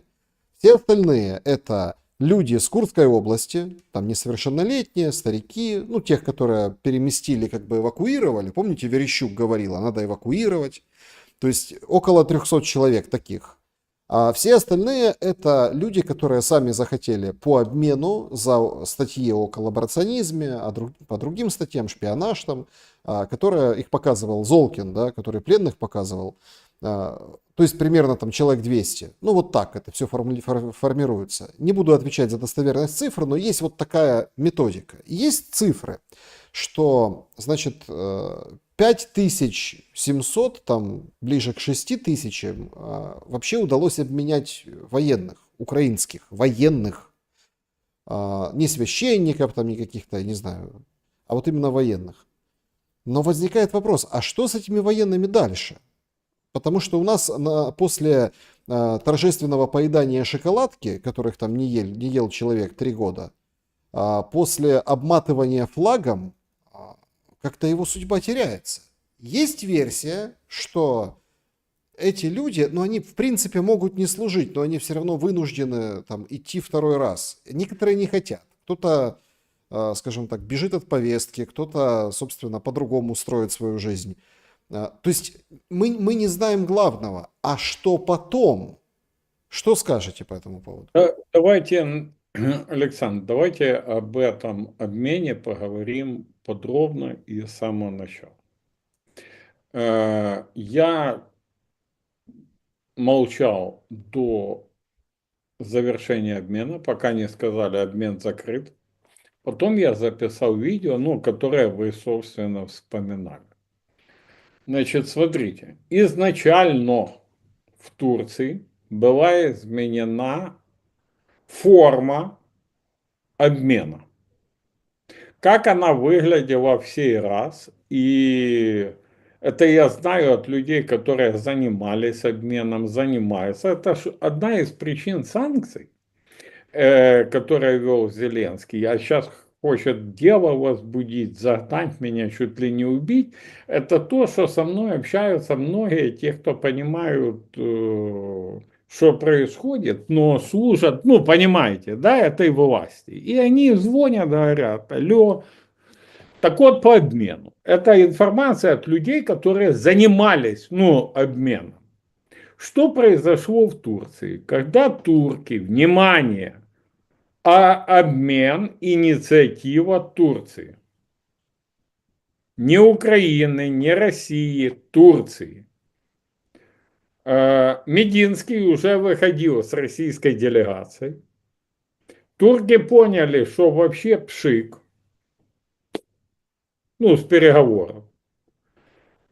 Все остальные это люди с Курской области, там несовершеннолетние, старики, ну, тех, которые переместили, как бы эвакуировали. Помните, Верещук говорила, надо эвакуировать. То есть около 300 человек таких. А все остальные это люди, которые сами захотели по обмену за статьи о коллаборационизме, по другим статьям, шпионаж там, которые их показывал Золкин, да, который пленных показывал. То есть примерно там человек 200. Ну вот так это все формируется. Не буду отвечать за достоверность цифр, но есть вот такая методика. Есть цифры, что, значит, 5700, там ближе к 6000 вообще удалось обменять военных, украинских военных, не священников там, не каких-то, не знаю, а вот именно военных. Но возникает вопрос, а что с этими военными дальше? Потому что у нас после торжественного поедания шоколадки, которых там не ел человек 3 года, после обматывания флагом, как-то его судьба теряется. Есть версия, что эти люди, ну они в принципе могут не служить, но они все равно вынуждены там идти второй раз. Некоторые не хотят. Кто-то, скажем так, бежит от повестки, кто-то, собственно, по-другому строит свою жизнь. То есть мы не знаем главного. А что потом? Что скажете по этому поводу? Давайте, Александр, давайте об этом обмене поговорим подробно и с самого начала. Я молчал до завершения обмена, пока не сказали обмен закрыт. Потом я записал видео, ну, которое вы, собственно, вспоминали. Значит, смотрите, изначально в Турции была изменена форма обмена. Как она выглядела в сей раз, и это я знаю от людей, которые занимались обменом, занимаются. Это одна из причин санкций, которое вел Зеленский, а сейчас хочет дело возбудить, загнать меня, чуть ли не убить, это то, что со мной общаются многие, те, кто понимают, что происходит, но служат, ну, понимаете, да, этой власти. И они звонят, говорят, алло, так вот по обмену. Это информация от людей, которые занимались, ну, обменом. Что произошло в Турции? Когда турки, внимание, а обмен инициатива Турции. Не Украины, не России, Турции. Мединский уже выходил с российской делегацией. Турки поняли, что вообще пшик, ну, с переговоров.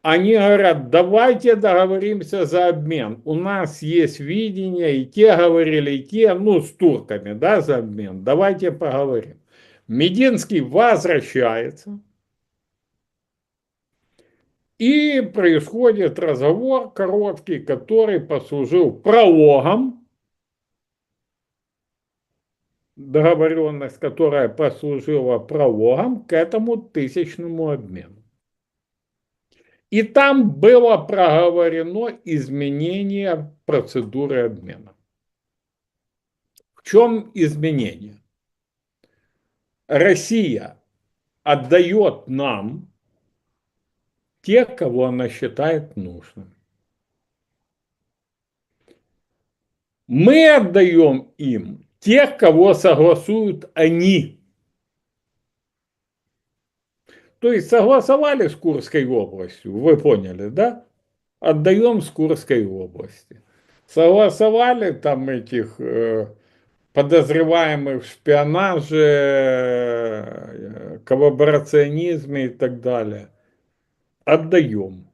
Они говорят, давайте договоримся за обмен. У нас есть видение, и те говорили, и те, ну, с турками, да, за обмен. Давайте поговорим. Мединский возвращается. И происходит разговор короткий, который послужил прологом, договоренность, которая послужила прологом к этому тысячному обмену. И там было проговорено изменение процедуры обмена. В чем изменение? Россия отдает нам тех, кого она считает нужным. Мы отдаем им тех, кого согласуют они. То есть согласовали с Курской областью, вы поняли, да? Отдаем с Курской области. Согласовали там этих подозреваемых в шпионаже, коллаборационизме и так далее. Отдаем.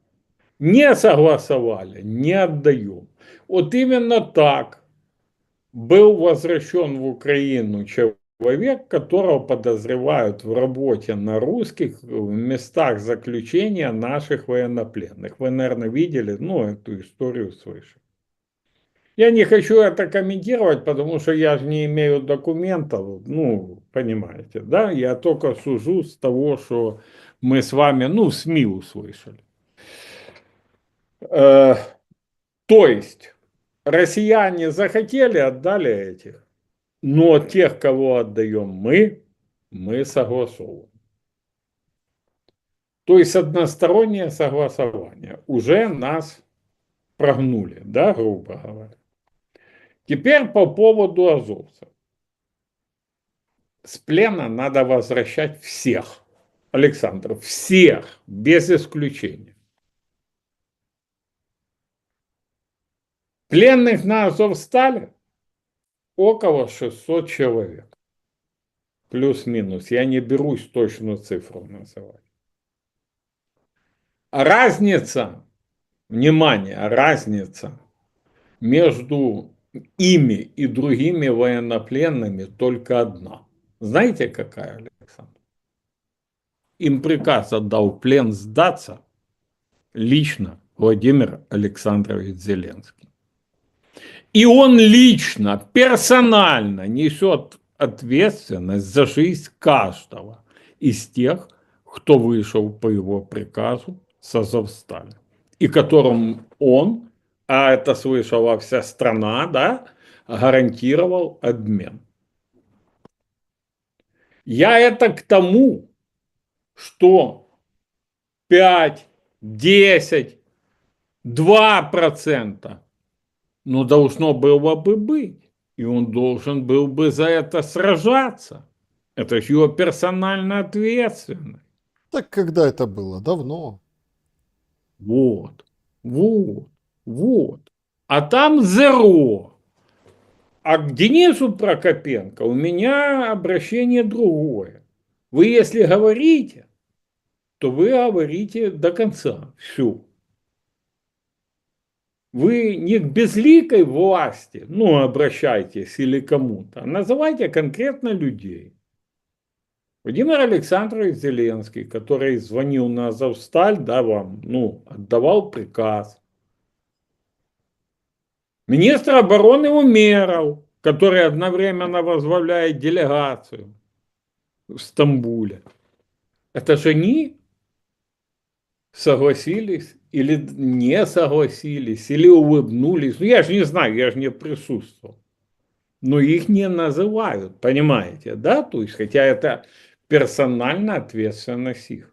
Не согласовали, не отдаем. Вот именно так был возвращен в Украину человек, которого подозревают в работе на русских в местах заключения наших военнопленных. Вы, наверное, видели, ну, эту историю слышали. Я не хочу это комментировать, потому что я же не имею документов, ну, понимаете, да? Я только сужу с того, что мы с вами, ну, в СМИ услышали. То есть, россияне захотели, отдали этих. Но тех, кого отдаем мы согласовываем. То есть одностороннее согласование. Уже нас прогнули, да, грубо говоря. Теперь по поводу азовцев. С плена надо возвращать всех. Александр, всех, без исключения. Пленных на Азовстале около 600 человек. Плюс-минус. Я не берусь точную цифру называть. Разница, внимание, разница между ими и другими военнопленными только одна. Знаете, какая, Александр? Им приказ отдал в плен сдаться лично Владимир Александрович Зеленский. И он лично, персонально несет ответственность за жизнь каждого из тех, кто вышел по его приказу с Азовстали, и которым он, а это слышала вся страна, да, гарантировал обмен. Я это к тому, что 5, 10, 2%, ну, должно было бы быть. И он должен был бы за это сражаться. Это же его персональная ответственность. Так когда это было? Давно. Вот, вот, вот. А там зеро. А к Денису Прокопенко у меня обращение другое. Вы если говорите, то вы говорите до конца. Всю. Вы не к безликой власти, ну, обращайтесь или кому-то, а называйте конкретно людей. Владимир Александрович Зеленский, который звонил на Азовсталь, да, вам, ну, отдавал приказ. Министр обороны Умеров, который одновременно возглавляет делегацию в Стамбуле. Это же они согласились или не согласились, или улыбнулись. Ну, я же не знаю, я же не присутствовал. Но их не называют, понимаете, да? То есть, хотя это персональная ответственность их.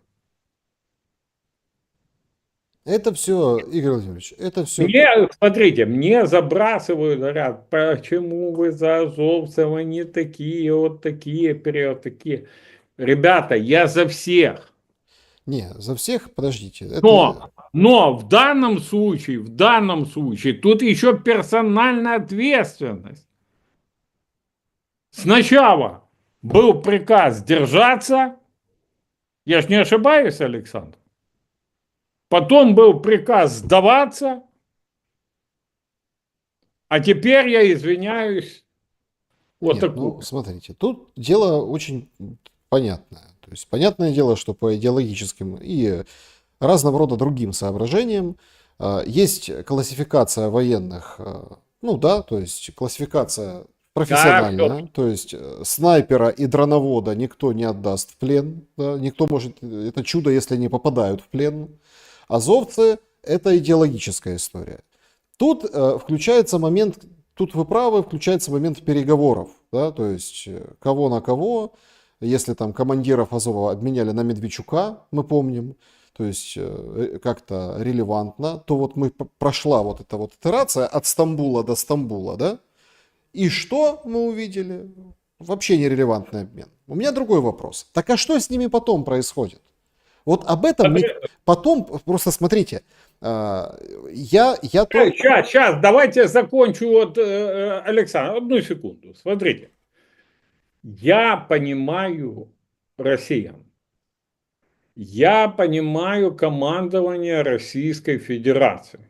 Это все, Игорь Владимирович, это все... Мне, смотрите, мне забрасывают, говорят, почему вы за азовцев, они такие, вот такие, вперед, такие. Ребята, я за всех. Не, за всех, подождите. Это... Но в данном случае, тут еще персональная ответственность. Сначала был приказ держаться, я ж не ошибаюсь, Александр? Потом был приказ сдаваться, а теперь я извиняюсь, вот Нет, такую. ну, смотрите, тут дело очень понятное. То есть, понятное дело, что по идеологическим и разного рода другим соображениям есть классификация военных, ну да, то есть классификация Да, все. профессиональная, то есть снайпера и дроновода никто не отдаст в плен, да, никто может, это чудо, если не попадают в плен. Азовцы — это идеологическая история. Тут включается момент, тут вы правы, включается момент переговоров, да, то есть кого на кого, если там командиров Азова обменяли на Медведчука, мы помним, то есть как-то релевантно, то вот мы прошла вот эта вот итерация от Стамбула до Стамбула, да, и что мы увидели? Вообще нерелевантный обмен. У меня другой вопрос. Так а что с ними потом происходит? Вот об этом потом, просто смотрите, я то... Сейчас, давайте закончу, вот, Александр, одну секунду, смотрите. Я понимаю россиян. Я понимаю командование Российской Федерации.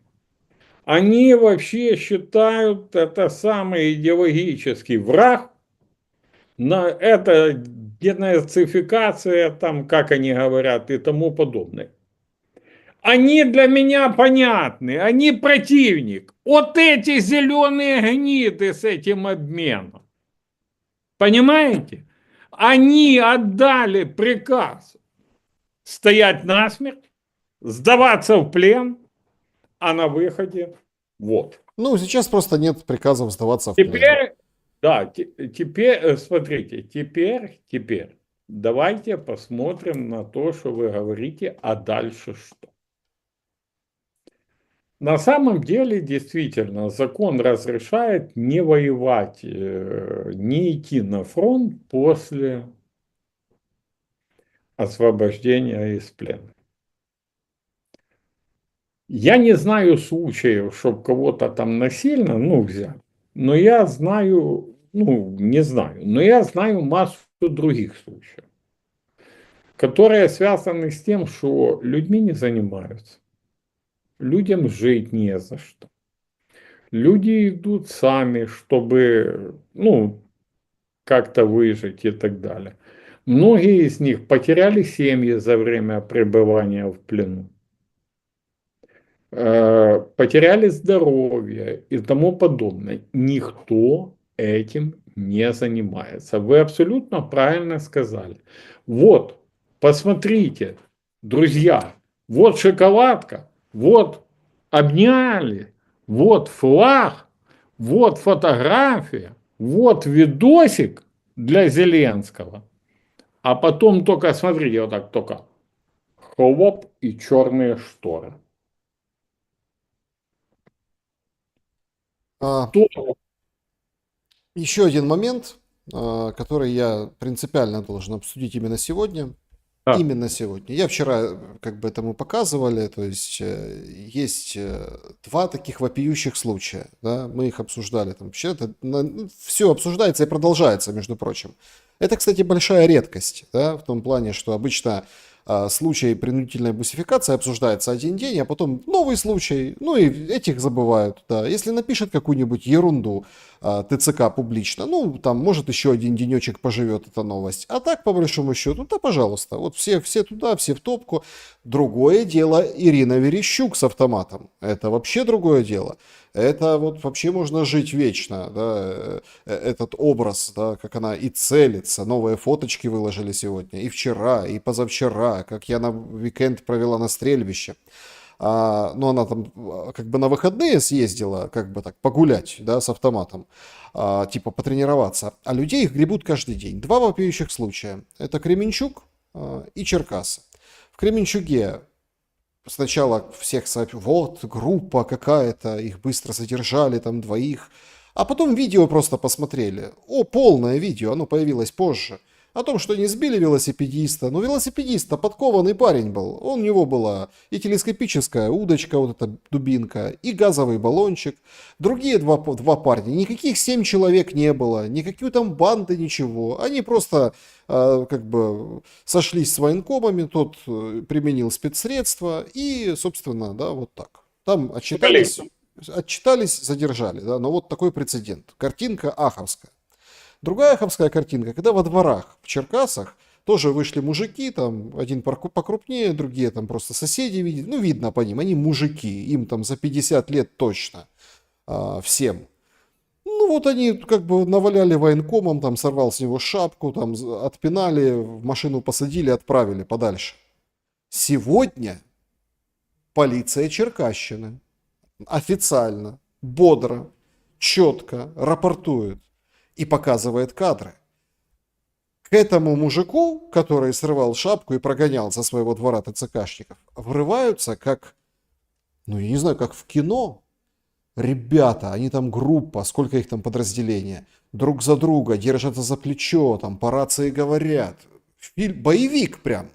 Они вообще считают это самый идеологический враг, это денацификация, там, как они говорят, и тому подобное. Они для меня понятны, они противник. Вот эти зеленые гниды с этим обменом. Понимаете? Они отдали приказ стоять насмерть, сдаваться в плен, а на выходе вот. Ну, сейчас просто нет приказов сдаваться в плен. Теперь Да, теперь, смотрите, теперь давайте посмотрим на то, что вы говорите, а дальше что. На самом деле, действительно, закон разрешает не воевать, не идти на фронт после освобождения из плена. Я не знаю случаев, чтобы кого-то там насильно, ну, взяли, но я знаю, ну, не знаю, но я знаю массу других случаев, которые связаны с тем, что людьми не занимаются, людям жить не за что. Люди идут сами, чтобы, ну, как-то выжить и так далее. Многие из них потеряли семьи за время пребывания в плену, потеряли здоровье и тому подобное. Никто этим не занимается. Вы абсолютно правильно сказали. Вот, посмотрите, друзья, вот шоколадка, вот обняли, вот флаг, вот фотография, вот видосик для Зеленского. А потом только, смотрите, вот так только хлоп и черные шторы. А, То, еще один момент, который я принципиально должен обсудить именно сегодня. да, Именно сегодня. Я вчера, как бы этому показывали, то есть есть два таких вопиющих случая, да, мы их обсуждали там. Вообще это все обсуждается и продолжается, между прочим. Это, кстати, большая редкость, да, в том плане, что обычно случай принудительной бусификации обсуждается один день, а потом новый случай, ну и этих забывают, да. Если напишет какую-нибудь ерунду ТЦК публично, ну, там, может, еще один денечек поживет эта новость. А так, по большому счету, да, пожалуйста, вот все туда, все в топку. Другое дело Ирина Верещук с автоматом. Это вообще другое дело. Это вот вообще можно жить вечно, да, этот образ, да, как она и целится. Новые фоточки выложили сегодня, и вчера, и позавчера, как я на уикенд провела на стрельбище. Но она там как бы на выходные съездила, как бы так, погулять, да, с автоматом, типа потренироваться. А людей их гребут каждый день. Два вопиющих случая. Это Кременчуг и Черкассы. В Кременчуге сначала всех сообщили, вот, группа какая-то, их быстро задержали, там двоих. А потом видео просто посмотрели. О, полное видео, оно появилось позже. О том, что они сбили велосипедиста. Но велосипедист-то подкованный парень был. У него была и телескопическая удочка, вот эта дубинка, и газовый баллончик. Другие два парня, никаких 7 человек не было, никакой там банды, ничего. Они просто как бы сошлись с военкомами, тот применил спецсредства и, собственно, да, вот так. Там отчитались, задержали, да, но вот такой прецедент. Картинка аховская. Другая аховская картинка, когда во дворах в Черкасах тоже вышли мужики, там один покрупнее, другие там просто соседи видят, ну видно по ним, они мужики, им там за 50 лет точно всем. Ну вот они как бы наваляли военкомом, там сорвал с него шапку, там отпинали, в машину посадили, отправили подальше. Сегодня полиция Черкащины официально, бодро, четко рапортует и показывает кадры. К этому мужику, который срывал шапку и прогонял со своего двора ТЦКшников, врываются как, ну я не знаю, как в кино. Ребята, они там группа, сколько их там подразделения, друг за друга держатся за плечо, там по рации говорят. Боевик прям.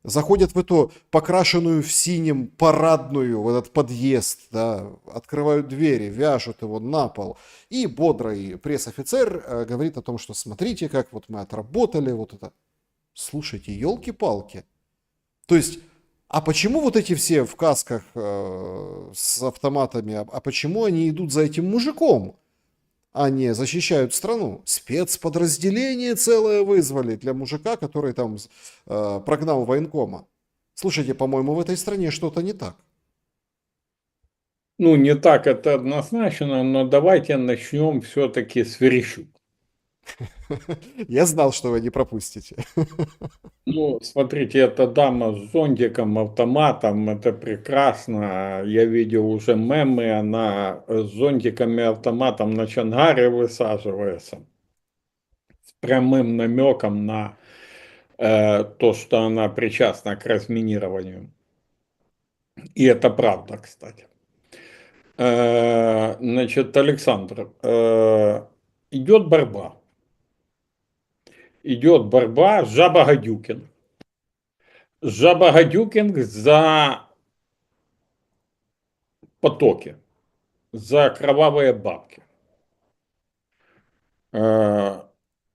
Заходят в эту покрашенную в синем парадную, в этот подъезд, да, открывают двери, вяжут его на пол. И бодрый пресс-офицер говорит о том, что смотрите, как вот мы отработали вот это. Слушайте, елки-палки. То есть, а почему вот эти все в касках с автоматами, а почему они идут за этим мужиком? Они защищают страну. Спецподразделение целое вызвали для мужика, который там прогнал военкома. Слушайте, по-моему, в этой стране что-то не так. ну, не так это однозначно, но давайте начнем все-таки с Верещук. Я знал, что вы не пропустите. Ну, смотрите, эта дама с зонтиком, автоматом, это прекрасно. Я видел уже мемы, она с зонтиком и автоматом на Чангаре высаживается. С прямым намеком на то, что она причастна к разминированию. И это правда, кстати. Значит, Александр, идет борьба. Идет борьба Жаба-Гадюкин. Жаба-Гадюкин за потоки, за кровавые бабки.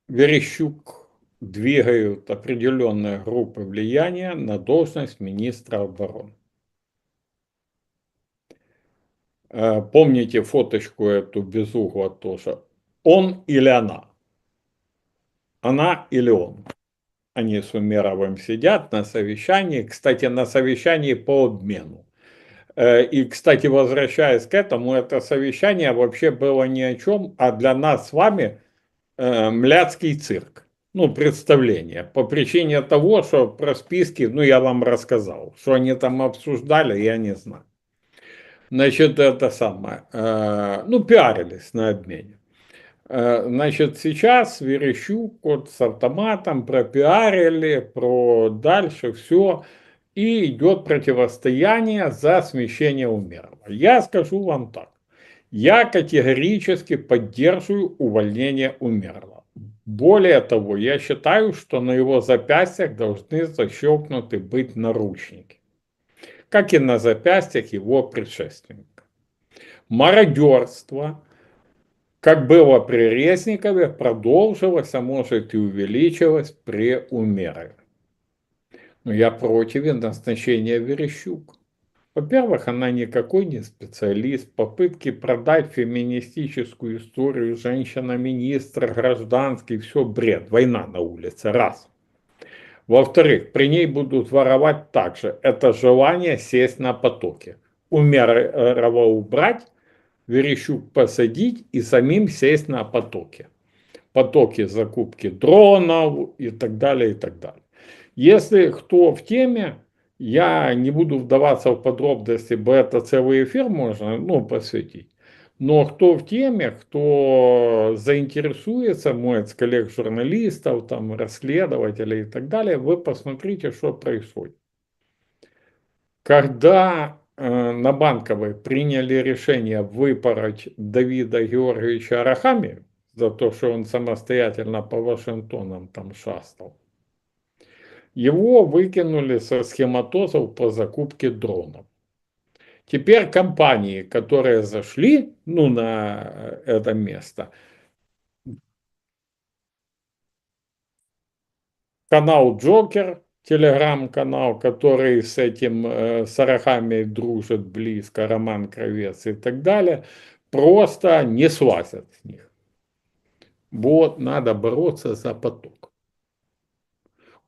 Верещук двигают определенные группы влияния на должность министра обороны. Помните фоточку эту без угла тоже? Он или она? Она или он? Они с Умеровым сидят на совещании, кстати, на совещании по обмену. И, кстати, возвращаясь к этому, это совещание вообще было ни о чем, а для нас с вами мляцкий цирк. Ну, представление. По причине того, что про списки, ну, я вам рассказал. Что они там обсуждали, я не знаю. Значит, это самое. Ну, пиарились на обмене. Значит, сейчас Верещук вот с автоматом пропиарили, про дальше все, и идет противостояние за смещение Умерова. Я скажу вам так. Я категорически поддерживаю увольнение Умерова. Более того, я считаю, что на его запястьях должны защелкнуты быть наручники, как и на запястьях его предшественника. Мародерство, как было при Резникове, продолжилось, а может и увеличилось при Умерове. Но я против назначения Верещук. Во-первых, она никакой не специалист. Попытки продать феминистическую историю, женщина-министр, гражданский, все бред, война на улице, раз. Во-вторых, при ней будут воровать также. Это желание сесть на потоке. Умерова убрать, Верещук посадить и самим сесть на потоке. Потоки закупки дронов и так далее, и так далее. Если кто в теме, я не буду вдаваться в подробности, бо это целый эфир можно, ну, посвятить. Но кто в теме, кто заинтересуется, мой из коллег-журналистов, там, расследователей и так далее, вы посмотрите, что происходит. Когда на Банковой приняли решение выпороть Давида Георгиевича Арахамию за то, что он самостоятельно по Вашингтонам там шастал, его выкинули со схематозов по закупке дронов. Теперь компании, которые зашли, ну, на это место, канал Джокер, телеграм-канал, который с этим Сарахами дружит близко, Роман Кравец и так далее, просто не слазят с них. Вот надо бороться за поток.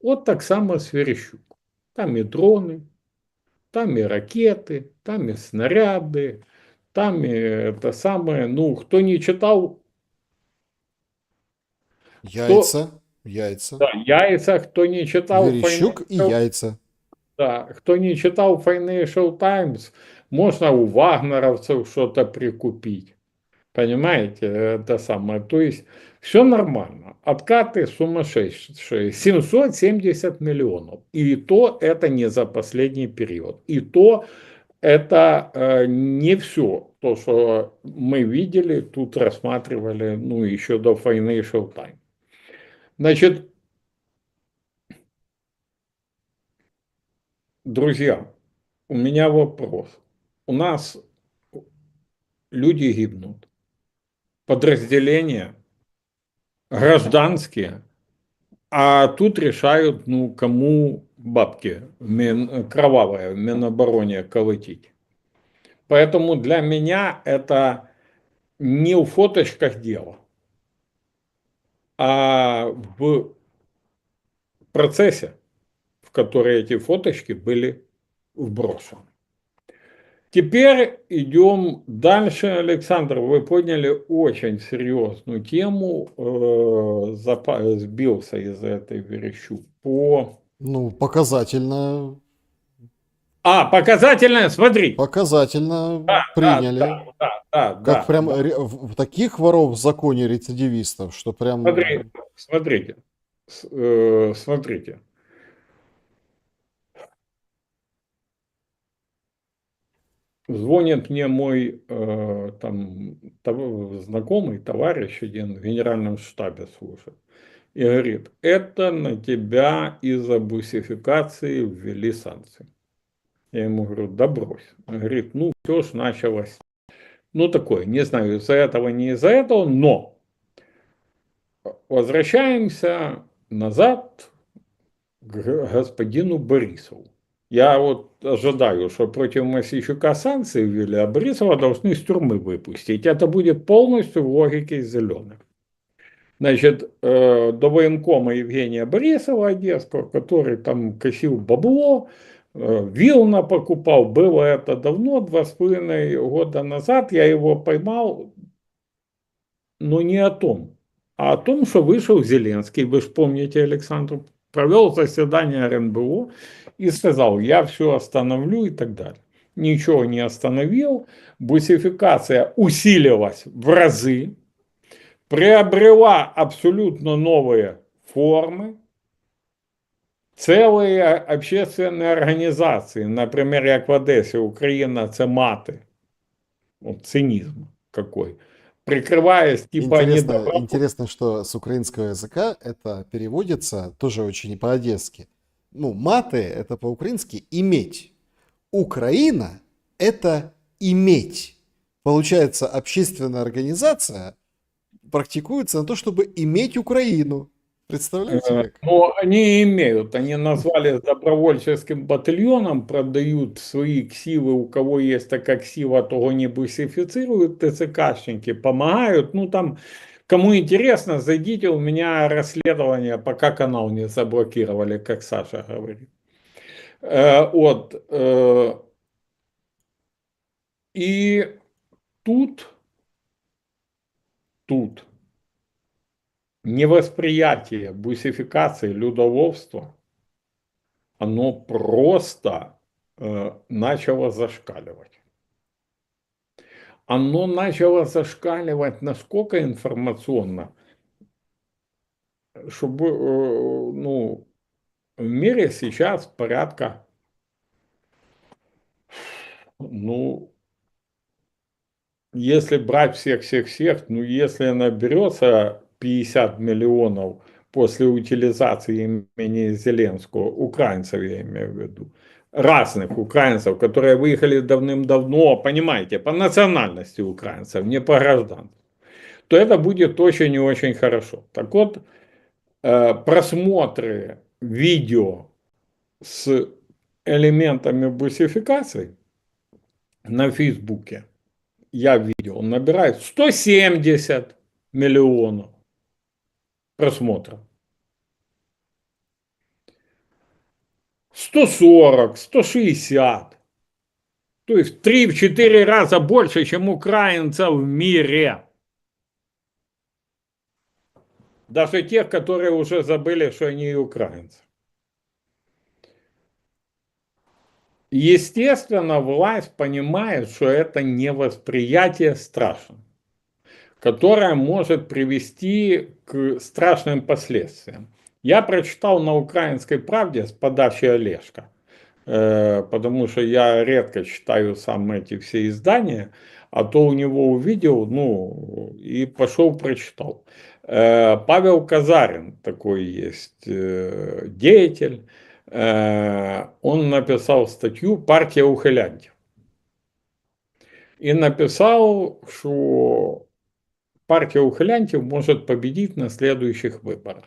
Вот так само с Верещук. Там и дроны, там и ракеты, там и снаряды, там и это самое, ну, кто не читал, кто, Яйца, яйца. да, яйца, кто не читал Верещук и Financial, яйца. да, кто не читал Financial Times, можно у вагнеровцев что-то прикупить. Понимаете, это самое. То есть все нормально. Откаты сумасшедшие. 770 миллионов. И то это не за последний период. И то это не все. То, что мы видели, тут рассматривали, ну, еще до Financial Times. Значит, друзья, у меня вопрос. У нас люди гибнут. Подразделения гражданские. А тут решают, ну, кому бабки кровавые в Минобороне колотить. Поэтому для меня это не в фоточках дело, а в процессе, в который эти фоточки были вброшены. Теперь идем дальше, Александр. Вы подняли очень серьезную тему. Сбился из этой верещу. Ну, показательно, Показательное, смотри. показательно Да, приняли. Как да, прям да. таких воров в законе рецидивистов, что Смотри, прям... смотрите. Смотрите. Звонит мне мой там знакомый, товарищ один в генеральном штабе служит. И говорит, это на тебя из-за бусификации ввели санкции. Я ему говорю, да брось. Он говорит, ну все ж началось. Ну такое, не знаю, из-за этого, не из-за этого, но возвращаемся назад к господину Борисову. Я вот ожидаю, что против Мосейчука санкции ввели, а Борисова должны из тюрьмы выпустить. Это будет полностью в логике зеленых. Значит, до военкома Евгения Борисова Одесского, который там косил бабло, Вилна покупал, было это давно, 2,5 года назад, я его поймал, но не о том, а о том, что вышел Зеленский, вы же помните, Александр, провел заседание РНБО и сказал, я все остановлю и так далее. Ничего не остановил, бусификация усилилась в разы, приобрела абсолютно новые формы, целые общественные организации, например, як в Одесі, Україна це мати, вот цинизм какой, прикрываясь типа Интересно, недобро. интересно, что с украинского языка это переводится тоже очень по-одесски. Ну, маты это по-украински иметь. Украина это иметь. Получается, общественная организация практикуется на то, чтобы иметь Украину. Представляете как? Но они имеют, они назвали добровольческим батальоном, продают свои ксивы, у кого есть такая ксива, того не бусифицируют, ТЦКшники помогают, ну там, кому интересно, зайдите, у меня расследование, пока канал не заблокировали, как Саша говорит. Вот, и тут, тут невосприятие бусификации, людовольства, оно просто начало зашкаливать. Оно начало зашкаливать насколько информационно, чтобы ну, в мире сейчас порядка, ну, если брать всех, ну, если наберется 50 миллионов после утилизации имени Зеленского, украинцев я имею в виду, разных украинцев, которые выехали давным-давно, понимаете, по национальности украинцев, не по гражданству, то это будет очень и очень хорошо. Так вот, просмотры видео с элементами бусификации на Фейсбуке, я видел, набирает 170 миллионов просмотров. 140, 160. То есть в 3-4 раза больше, чем украинцев в мире. Даже тех, которые уже забыли, что они украинцы. Естественно, власть понимает, что это не восприятие страшно, которое может привести к страшным последствиям. Я прочитал на «Украинской правде» с подачи Олежка, потому что я редко читаю сам эти все издания, а то у него увидел, ну, и пошел прочитал. Павел Казарин такой есть деятель, он написал статью «Партия ухилянтів». И написал, что партия ухилянтів может победить на следующих выборах.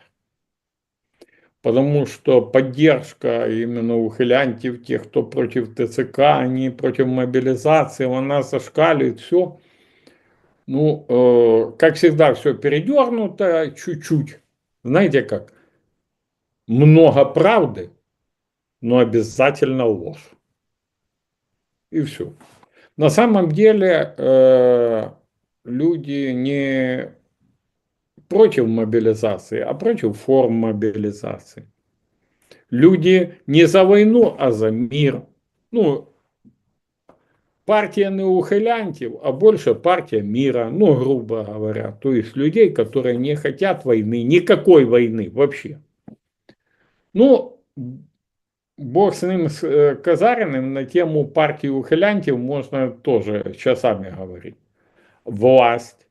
Потому что поддержка именно ухилянтів, тех, кто против ТЦК, они против мобилизации, она зашкаливает, все. Ну, как всегда, все передернуто чуть-чуть. Знаете как? Много правды, но обязательно ложь. И все. На самом деле люди не против мобилизации, а против форм мобилизации. Люди не за войну, а за мир. Ну, партия не ухилянтів, а больше партия мира, ну, грубо говоря. То есть людей, которые не хотят войны, никакой войны вообще. Ну, бог с ним, с Казариным, на тему партии ухилянтів можно тоже часами говорить. Власть,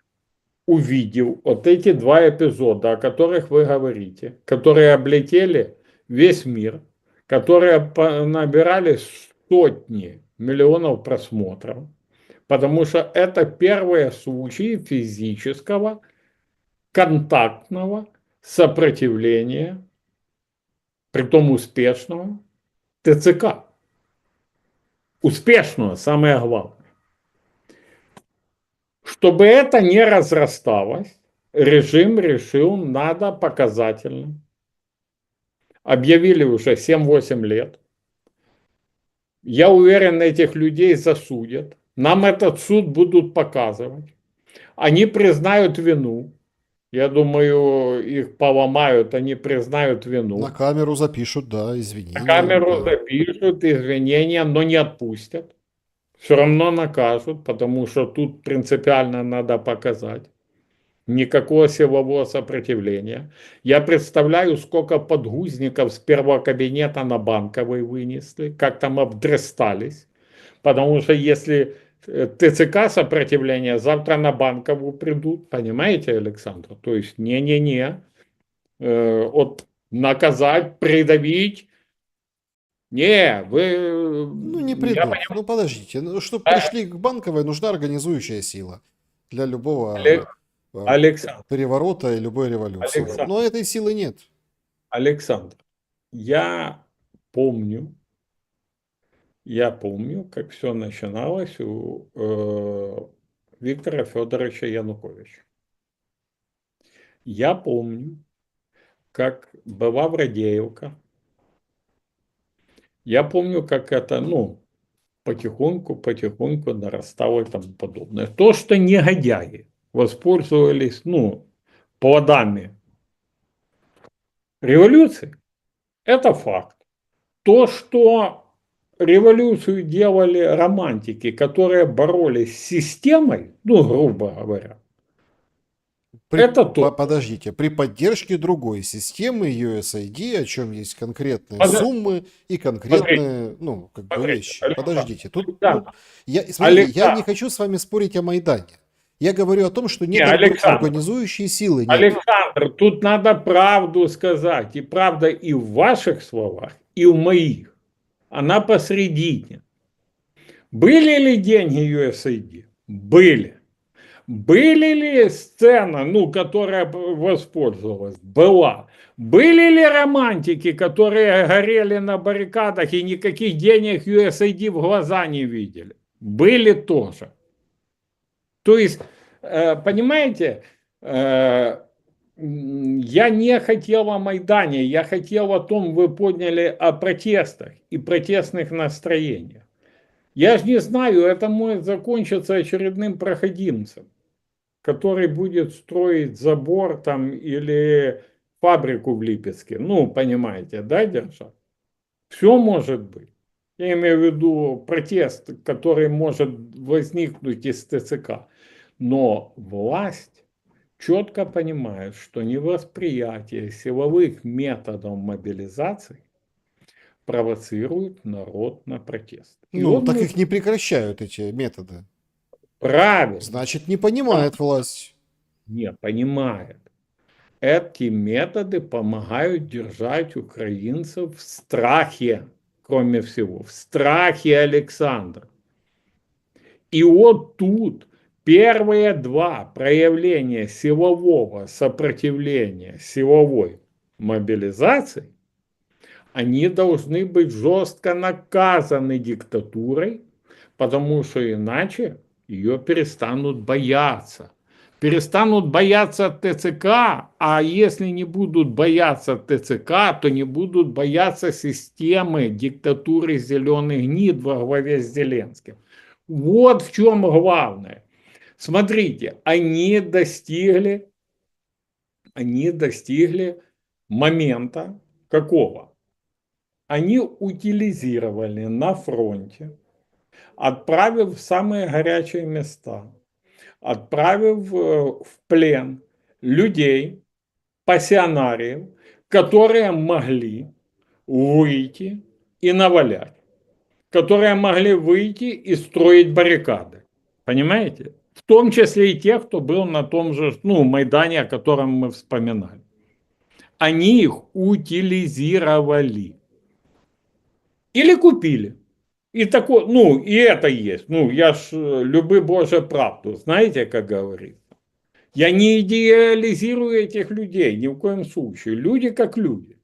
увидев вот эти два эпизода, о которых вы говорите, которые облетели весь мир, которые набирали сотни миллионов просмотров, потому что это первые случаи физического контактного сопротивления, притом успешного, ТЦК. Успешного, самое главное. Чтобы это не разрасталось, режим решил, надо показательно. Объявили уже 7-8 лет. Я уверен, этих людей засудят. Нам этот суд будут показывать. Они признают вину. Я думаю, их поломают, они признают вину. На камеру запишут, да, извинения. На камеру да. запишут извинения, но не отпустят. Все равно накажут, потому что тут принципиально надо показать. Никакого силового сопротивления. Я представляю, сколько подгузников с первого кабинета на Банковой вынесли, как там обдрестались. Потому что если ТЦК сопротивление, завтра на Банкову придут, понимаете, Александр? То есть не-не-не, вот наказать, придавить. Не, вы... Ну, не Я придут. понимаю, Ну, подождите. Ну, чтобы пришли к Банковой, нужна организующая сила для любого Александр, переворота и любой революции. Александр. Но этой силы нет. Александр, я помню, как все начиналось у Виктора Федоровича Януковича. Я помню, как была Врадеевка. Я помню, как это, ну, потихоньку нарастало и тому подобное. То, что негодяи воспользовались, ну, плодами революции, это факт. То, что революцию делали романтики, которые боролись с системой, ну, грубо говоря, это то. Подождите, при поддержке другой системы USAID, о чем есть конкретные Подожди. суммы и конкретные, ну, как бы Смотрите, вещи. Александр, Подождите, тут, да. смотрите, я Александр. не хочу с вами спорить о Майдане. Я говорю о том, что нет Александр. организующей силы. Нет. Александр, тут надо правду сказать. И правда и в ваших словах, и в моих. Она посредине. Были ли деньги USAID? Были. Были ли сцена, ну, которая воспользовалась? Была. Были ли романтики, которые горели на баррикадах и никаких денег USAID в глаза не видели? Были тоже. То есть, понимаете, я не хотел о Майдане, я хотел о том, вы подняли о протестах и протестных настроениях. Я же не знаю, это может закончиться очередным проходимцем, который будет строить забор там или фабрику в Липецке. Ну, понимаете, да, держа? Все может быть. Я имею в виду протест, который может возникнуть из ТЦК. Но власть четко понимает, что невосприятие силовых методов мобилизации провоцирует народ на протест. И Ну, он так их не прекращают, эти методы. правильно. Значит, не понимает власть. Не понимает. Эти методы помогают держать украинцев в страхе, кроме всего. В страхе, Александр. И вот тут первые два проявления силового сопротивления, силовой мобилизации, они должны быть жестко наказаны диктатурой, потому что иначе ее перестанут бояться. Перестанут бояться ТЦК, а если не будут бояться ТЦК, то не будут бояться системы диктатуры зеленых гнид во главе с Зеленским. Вот в чем главное. Смотрите, они достигли момента какого? Они утилизировали на фронте, отправив в самые горячие места, отправив в плен людей, пассионариев, которые могли выйти и навалять, которые могли выйти и строить баррикады. Понимаете? В том числе и тех, кто был на том же, ну, Майдане, о котором мы вспоминали. Они их утилизировали. Или купили. И такое, ну, и это есть. Ну, я ж люблю Божью правду, знаете, как говорит. Я не идеализирую этих людей ни в коем случае. Люди как люди.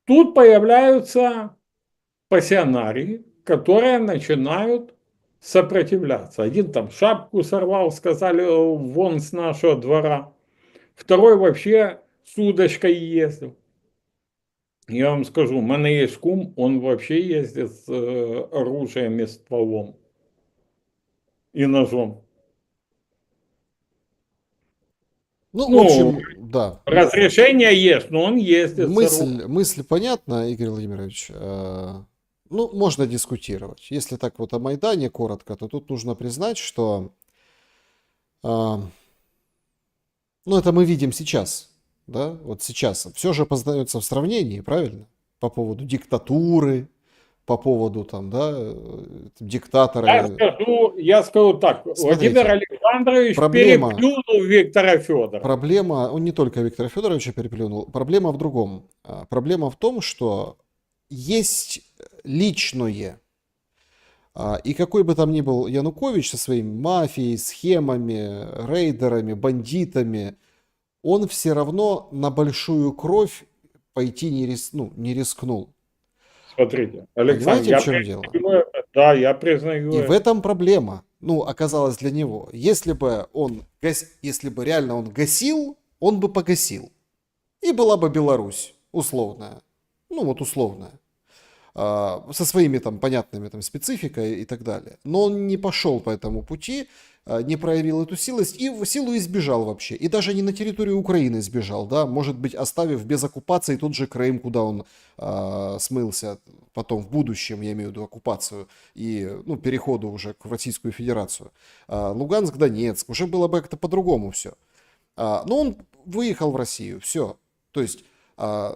Тут появляются пассионарии, которые начинают сопротивляться. Один там шапку сорвал, сказали, вон с нашего двора. Второй вообще с удочкой ездил. Я вам скажу, у мене є кум, он вообще ездит с оружием и стволом и ножом. Ну, в Ну, общем, да, разрешение есть, но он ездит с оружием. мысль понятна, Игорь Владимирович. Ну, можно дискутировать. Если так вот о Майдане коротко, то тут нужно признать, что, а, ну, это мы видим сейчас, да, вот сейчас. Все же познается в сравнении, правильно? По поводу диктатуры, по поводу там, да, диктатора. Я скажу так, Владимир Смотрите, Александрович проблема, переплюнул Виктора Федорова. проблема, он не только Виктора Федоровича переплюнул, проблема в другом. Проблема в том, что есть личное. И какой бы там ни был Янукович со своими мафией, схемами, рейдерами, бандитами, он все равно на большую кровь пойти не рискнул. Смотрите, Александр, Понимаете, в я чем дело? признаю это. Да, я признаю И в это. этом проблема, ну, оказалась для него. Если бы реально он гасил, он бы погасил. И была бы Беларусь, условная. Ну, вот условная. Со своими там понятными там спецификой и так далее. Но он не пошел по этому пути, не проявил эту силость и в силу избежал вообще. И даже не на территорию Украины сбежал, да, может быть, оставив без оккупации тот же Крым, куда он смылся потом в будущем, я имею в виду оккупацию и, ну, переходу уже в Российскую Федерацию. Луганск, Донецк, уже было бы как-то по-другому все. Но он выехал в Россию, все. То есть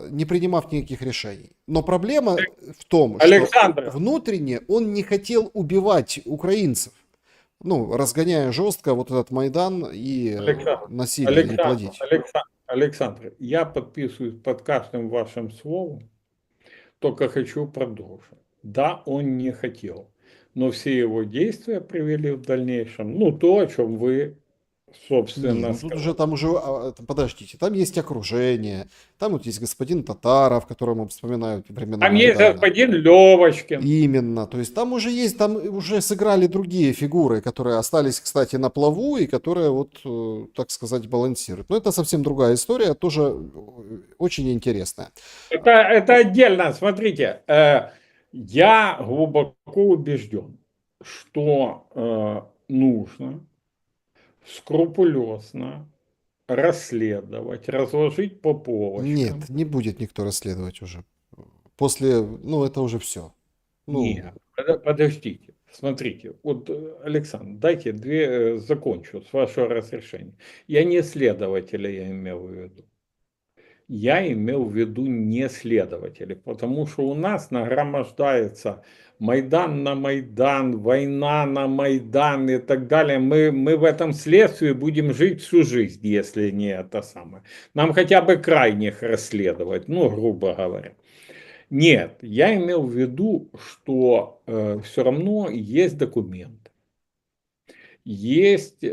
не принимав никаких решений. Но проблема в том, что Александр, внутренне он не хотел убивать украинцев, ну, разгоняя жестко вот этот Майдан и Александр, насилие не Александр, плодить. Александр, я подписываюсь под каждым вашим словом, только хочу продолжить. Да, он не хотел, но все его действия привели в дальнейшем, ну, то, о чем вы, Не, собственно, ну тут уже, сказали. там уже, подождите, там есть окружение, там вот есть господин Татаров, которого мы вспоминают времена Там есть Майдана. господин Левочкин. Именно, то есть там уже есть, там уже сыграли другие фигуры, которые остались, кстати, на плаву и которые вот, так сказать, балансируют. Но это совсем другая история, тоже очень интересная. Это отдельно, смотрите, я глубоко убежден, что нужно скрупулезно расследовать, разложить по Нет, полочкам. не будет никто расследовать уже. После, ну это уже все. Нет, Ну, подождите, смотрите, вот, Александр, дайте закончу с вашего разрешения. Я не следователя, я имел в виду. Я имел в виду не следователей, потому что у нас нагромождается Майдан на Майдан, война на Майдан и так далее. Мы в этом следствии будем жить всю жизнь, если не это самое. Нам хотя бы крайних расследовать, ну, грубо говоря. Нет, я имел в виду, что все равно есть документ. Есть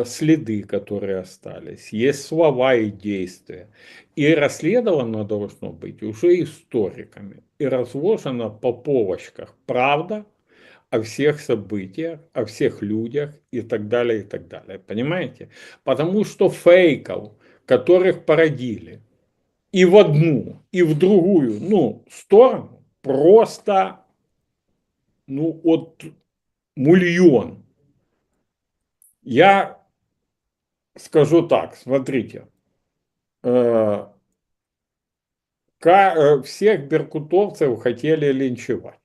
следы, которые остались, есть слова и действия. И расследовано должно быть уже историками и разложено по полочках правда о всех событиях, о всех людях и так далее, и так далее. Понимаете? Потому что фейков, которых породили и в одну, и в другую, ну, сторону, просто, ну, вот мульон. Я скажу так, смотрите, э, всех беркутовцев хотели линчевать.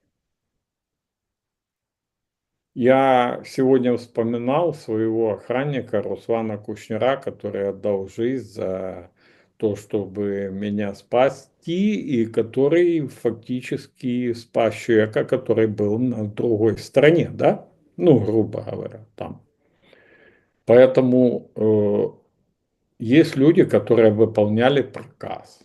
Я сегодня вспоминал своего охранника Руслана Кушнера, который отдал жизнь за то, чтобы меня спасти, и который фактически спас человека, который был на другой стороне, да? Ну, грубо говоря, там. Поэтому есть люди, которые выполняли приказ.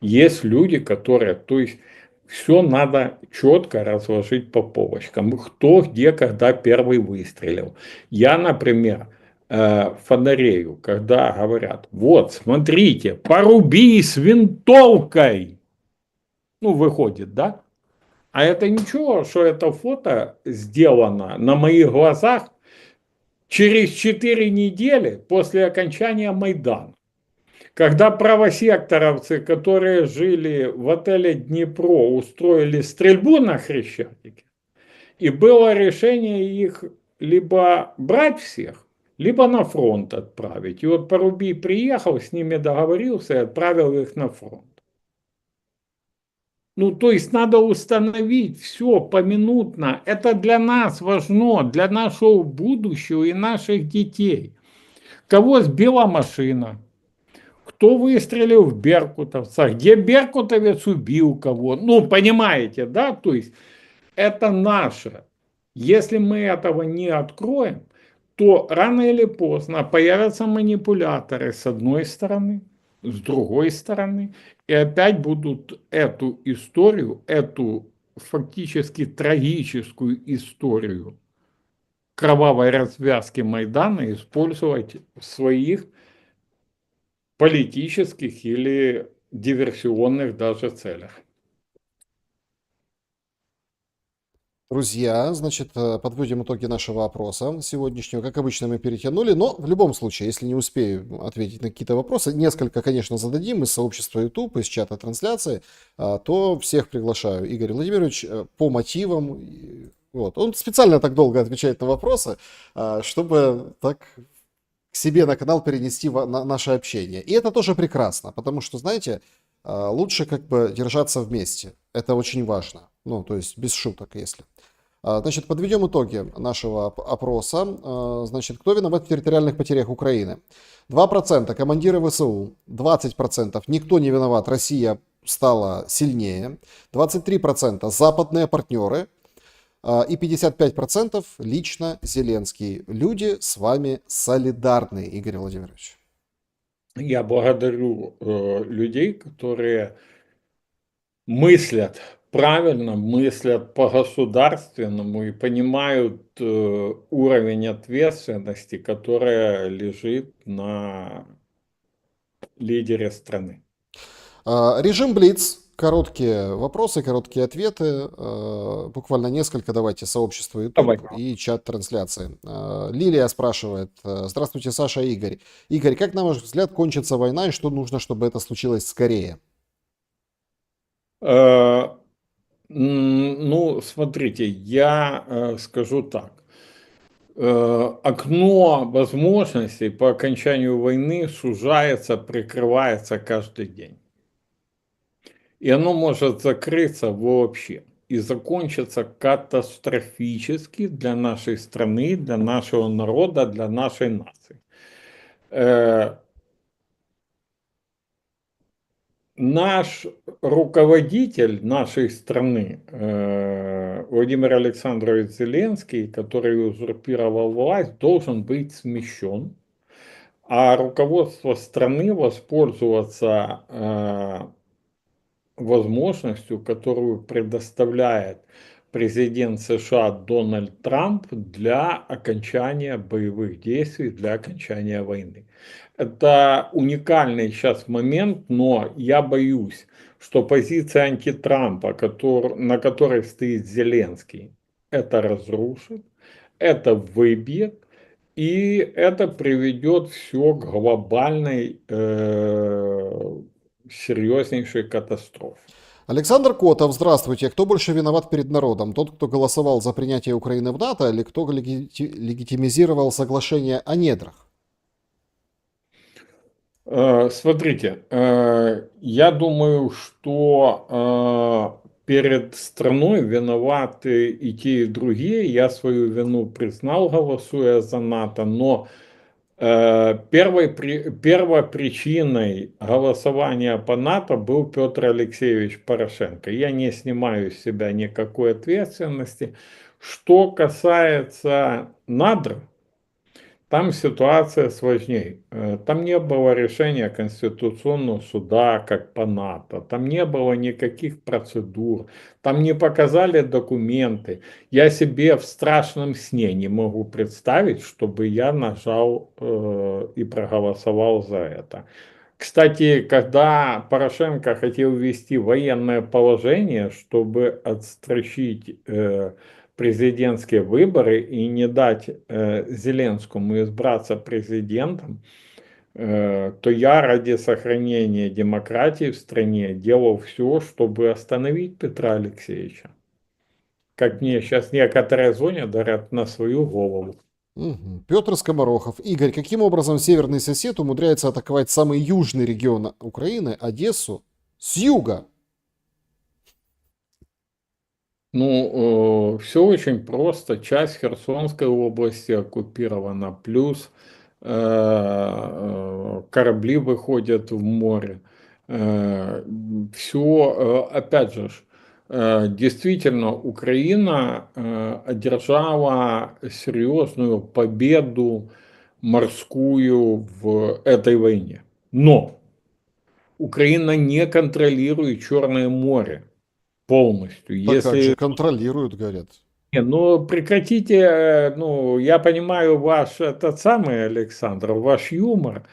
Есть люди, которые, то есть все надо четко разложить по полочкам. Кто где, когда первый выстрелил. Я, например, фонарею, когда говорят, вот, смотрите, поруби с винтовкой. Ну, выходит, да? А это ничего, что это фото сделано на моих глазах через 4 недели после окончания Майдана. Когда правосекторовцы, которые жили в отеле Днепро, устроили стрельбу на Хрещатике, и было решение их либо брать всех, либо на фронт отправить. И вот Порубий приехал, с ними договорился и отправил их на фронт. Ну, то есть надо установить все поминутно. Это для нас важно, для нашего будущего и наших детей. Кого сбила машина? Кто выстрелил в беркутовца, где беркутовец убил кого. Ну, понимаете, да? То есть это наше. Если мы этого не откроем, то рано или поздно появятся манипуляторы с одной стороны, с другой стороны, и опять будут эту историю, эту фактически трагическую историю кровавой развязки Майдана использовать в своих политических или диверсионных даже целях. Друзья, значит, подводим итоги нашего опроса сегодняшнего. Как обычно, мы перетянули, но в любом случае, если не успею ответить на какие-то вопросы, несколько, конечно, зададим из сообщества YouTube, из чата трансляции, то всех приглашаю. Игорь Владимирович по мотивам. Вот. Он специально так долго отвечает на вопросы, чтобы так к себе на канал перенести наше общение. И это тоже прекрасно, потому что, знаете, лучше как бы держаться вместе. Это очень важно. Ну, то есть без шуток, если. Значит, подведем итоги нашего опроса. Значит, кто виноват в территориальных потерях Украины? 2% командиры ВСУ, 20% никто не виноват, Россия стала сильнее, 23% западные партнеры и 55% лично Зеленский. Люди с вами солидарны, Игорь Владимирович. Я благодарю людей, которые мыслят правильно, мыслят по-государственному и понимают уровень ответственности, которая лежит на лидере страны. Режим Блиц. Короткие вопросы, короткие ответы. Буквально несколько. Давайте сообщество Давай. YouTube и чат трансляции. Лилия спрашивает. Здравствуйте, Саша и Игорь. Игорь, как на ваш взгляд кончится война и что нужно, чтобы это случилось скорее? Ну, смотрите, я скажу так. Окно возможностей по окончанию войны сужается, прикрывается каждый день. И оно может закрыться вообще и закончиться катастрофически для нашей страны, для нашего народа, для нашей нации. Наш руководитель нашей страны, Владимир Александрович Зеленский, который узурпировал власть, должен быть смещен, а руководство страны воспользоваться возможностью, которую предоставляет президент США Дональд Трамп для окончания боевых действий, для окончания войны. Это уникальный сейчас момент, но я боюсь, что позиция антитрампа, на которой стоит Зеленский, это разрушит, это выбьет, и это приведет все к глобальной серьезнейшей катастрофе. Александр Котов, здравствуйте. Кто больше виноват перед народом? Тот, кто голосовал за принятие Украины в НАТО, или кто легитимизировал соглашение о недрах? Смотрите, я думаю, что перед страной виноваты и те, и другие. Я свою вину признал, голосуя за НАТО, но первопричиной голосования по НАТО был Петр Алексеевич Порошенко. Я не снимаю с себя никакой ответственности. Что касается надр, там ситуация сложнее. Там не было решения Конституционного суда, как по НАТО. Там не было никаких процедур. Там не показали документы. Я себе в страшном сне не могу представить, чтобы я нажал и проголосовал за это. Кстати, когда Порошенко хотел ввести военное положение, чтобы отстрочить президентские выборы и не дать Зеленскому избраться президентом, то я ради сохранения демократии в стране делал все, чтобы остановить Петра Алексеевича. Как мне сейчас некоторые звонят, говорят, на свою голову. Петр Скоморохов. Игорь, каким образом северный сосед умудряется атаковать самый южный регион Украины, Одессу, с юга? Ну, все очень просто. Часть Херсонской области оккупирована, плюс корабли выходят в море. Все, опять же, действительно, Украина одержала серьезную победу морскую в этой войне. Но Украина не контролирует Черное море полностью. Так как же Если контролируют, говорят. не, ну прекратите, ну я понимаю ваш этот самый Александр, ваш юмор,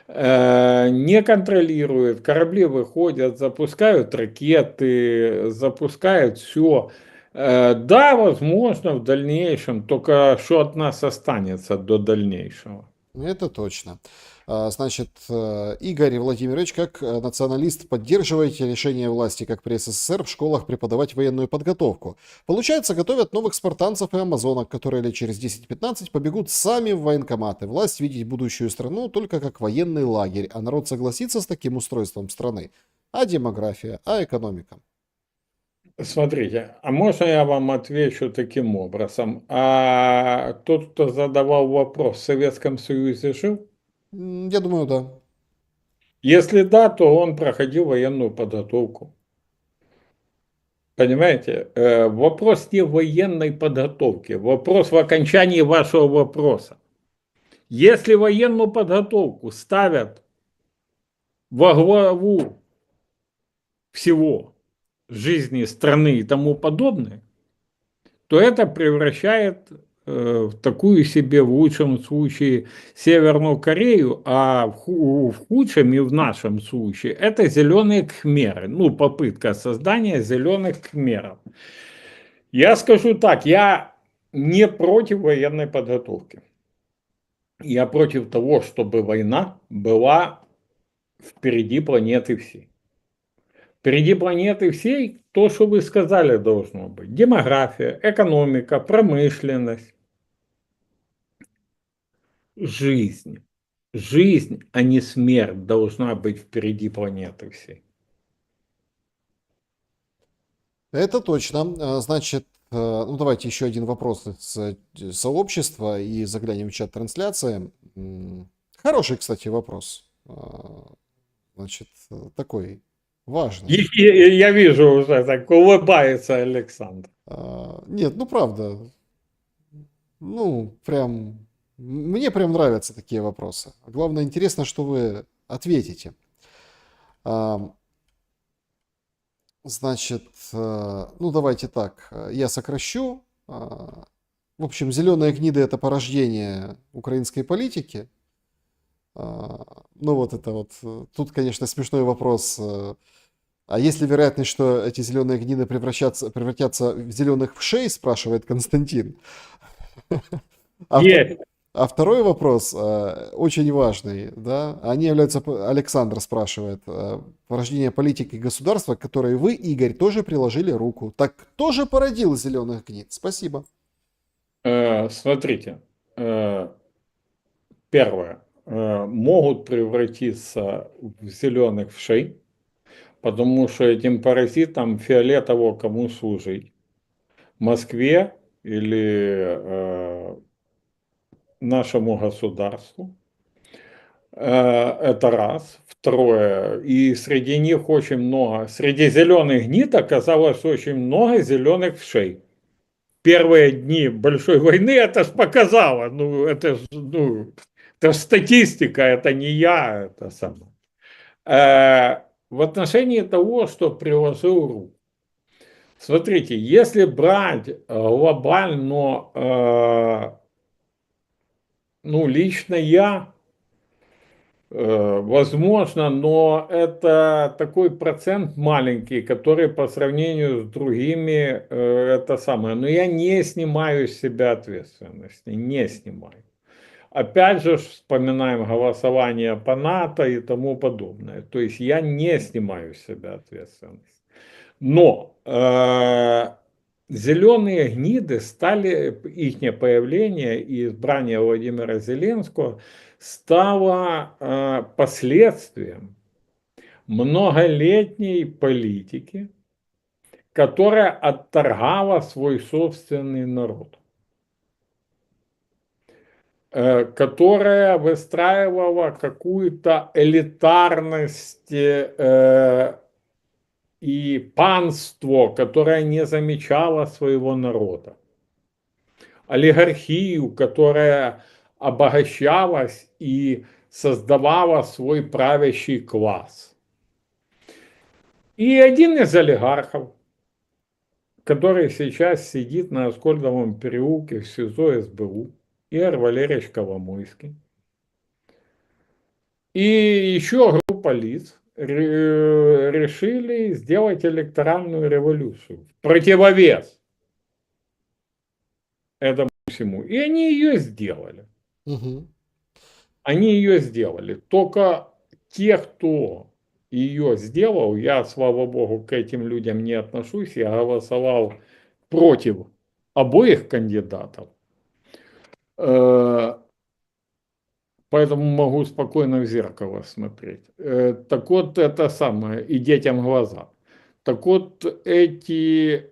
не контролирует, корабли выходят, запускают ракеты, запускают все. Да, возможно, в дальнейшем, только что от нас останется до дальнейшего. Это точно. Значит, Игорь Владимирович, как националист, поддерживаете решение власти, как при СССР, в школах преподавать военную подготовку? Получается, готовят новых спартанцев и амазонок, которые лет через 10-15 побегут сами в военкоматы. Власть видеть будущую страну только как военный лагерь, а народ согласится с таким устройством страны. А демография, а экономика? Смотрите, а можно я вам отвечу таким образом? А тот, кто задавал вопрос, в Советском Союзе жил? Я думаю, да. Если да, то он проходил военную подготовку. Понимаете? Вопрос не в военной подготовке, вопрос в окончании вашего вопроса. Если военную подготовку ставят во главу всего жизни страны и тому подобное, то это превращает в такую себе, в лучшем случае, Северную Корею, а в худшем и в нашем случае это зеленые кхмеры, ну, попытка создания зеленых кхмеров. Я скажу так, я не против военной подготовки. Я против того, чтобы война была впереди планеты всей. Впереди планеты всей то, что вы сказали, должно быть. Демография, экономика, промышленность, жизнь. Жизнь, а не смерть должна быть впереди планеты всей. Это точно. Значит, ну давайте еще один вопрос из сообщества и заглянем в чат трансляции. Хороший, кстати, вопрос. Значит, такой важный. Я вижу уже, так улыбается Александр. Нет, ну правда. Ну, прям, мне прям нравятся такие вопросы. Главное, интересно, что вы ответите. Значит, ну давайте так, я сокращу. В общем, зеленые гниды — это порождение украинской политики. Ну вот это вот, тут, конечно, смешной вопрос. А есть ли вероятность, что эти зеленые гниды превратятся в зеленых вшей, спрашивает Константин. Есть. А второй вопрос, очень важный, да, они являются, Александр спрашивает, порождение политики государства, к которой вы, Игорь, тоже приложили руку. Так кто же породил зеленых гнид? Спасибо. Смотрите, первое, могут превратиться в зеленых вшей, потому что этим паразитам фиолетово кому служить. Москве или нашему государству. Это раз. Второе. И среди них очень много, среди зеленых гнид оказалось очень много зеленых вшей. Первые дни Большой войны это ж показало. Ну, это ж, ну, это ж статистика, это не я, это самое. В отношении того, что приложил руку. Смотрите, если брать глобально, ну, лично я, возможно, но это такой процент маленький, который по сравнению с другими это самое. Но я не снимаю с себя ответственности, не снимаю. Опять же, вспоминаем голосование по НАТО и тому подобное. То есть я не снимаю с себя ответственность. Но зеленые гниды стали, их появление и избрание Владимира Зеленского стало последствием многолетней политики, которая отторгала свой собственный народ, которая выстраивала какую-то элитарность и панство, которое не замечало своего народа, олигархию, которая обогащалась и создавала свой правящий класс. И один из олигархов, который сейчас сидит на Аскольдовом переулке в СИЗО СБУ, Игорь Валерьевич Коломойский, и еще группа лиц решили сделать электоральную революцию в противовес этому всему. И они ее сделали. Угу. Они ее сделали. Только те, кто ее сделал, я, слава богу, к этим людям не отношусь, я голосовал против обоих кандидатов. Поэтому могу спокойно в зеркало смотреть. Так вот, это самое, и детям глаза. Так вот, эти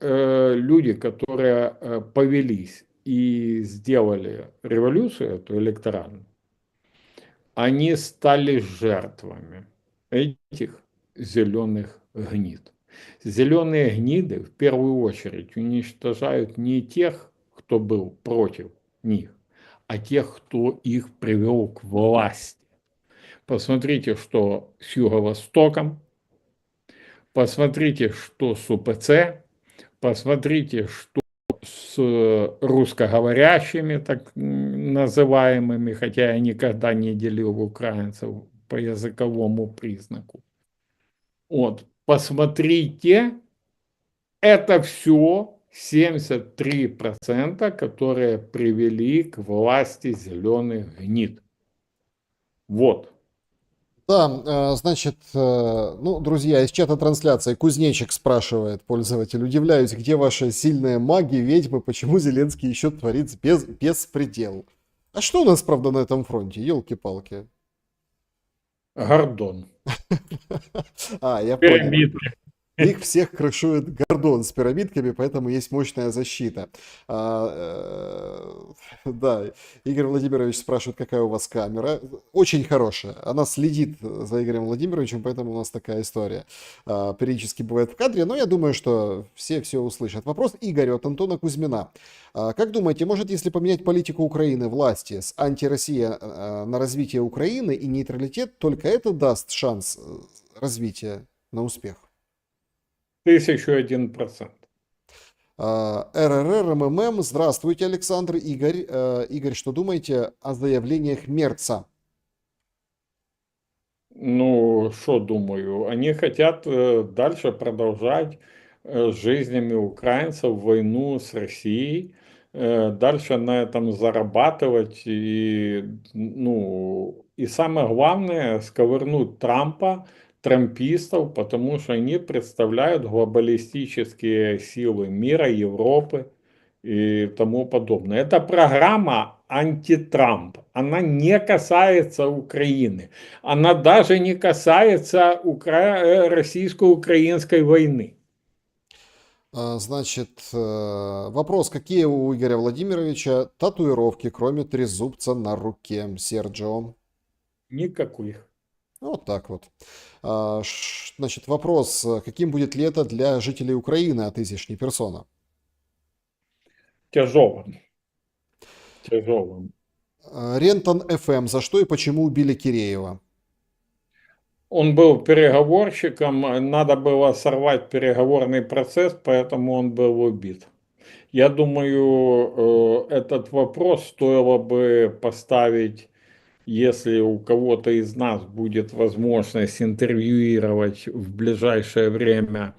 люди, которые повелись и сделали революцию эту электоральную, они стали жертвами этих зеленых гнид. Зеленые гниды в первую очередь уничтожают не тех, кто был против них, а тех, кто их привел к власти. Посмотрите, что с Юго-Востоком, посмотрите, что с УПЦ, посмотрите, что с русскоговорящими, так называемыми, хотя я никогда не делил украинцев по языковому признаку. Вот, посмотрите, это все 73%, которые привели к власти зеленых гнид. Вот. Да, значит, ну, друзья, из чата трансляции Кузнечик спрашивает, пользователь, удивляюсь, где ваши сильные маги, ведьмы, почему Зеленский еще творит беспредел? А что у нас, правда, на этом фронте, елки-палки? Гордон. Я понял. Пирамидки. Их всех крышует Гордон с пирамидками, поэтому есть мощная защита. Да, Игорь Владимирович спрашивает, какая у вас камера. Очень хорошая. Она следит за Игорем Владимировичем, поэтому у нас такая история. Периодически бывает в кадре, но я думаю, что все услышат. Вопрос Игорю от Антона Кузьмина. Как думаете, может, если поменять политику Украины, власти с антироссия на развитие Украины и нейтралитет, только это даст шанс развития на успех? 1001%. РРР, МММ. Здравствуйте, Александр, Игорь. Игорь, что думаете о заявлениях Мерца? Ну, что думаю, они хотят дальше продолжать с жизнями украинцев войну с Россией, дальше на этом зарабатывать и, ну, и самое главное, сковырнуть Трампа, трампистов, потому что они представляют глобалистические силы мира, Европы и тому подобное. Это программа антитрамп. Она не касается Украины. Она даже не касается российско-украинской войны. Значит, вопрос, какие у Игоря Владимировича татуировки, кроме трезубца на руке, Серджио? Никаких. Вот так вот. Значит, вопрос, каким будет лето для жителей Украины от изящной персона? Тяжелым. Тяжелым. Рентон ФМ, за что и почему убили Киреева? Он был переговорщиком, надо было сорвать переговорный процесс, поэтому он был убит. Я думаю, этот вопрос стоило бы поставить, если у кого-то из нас будет возможность интервьюировать в ближайшее время,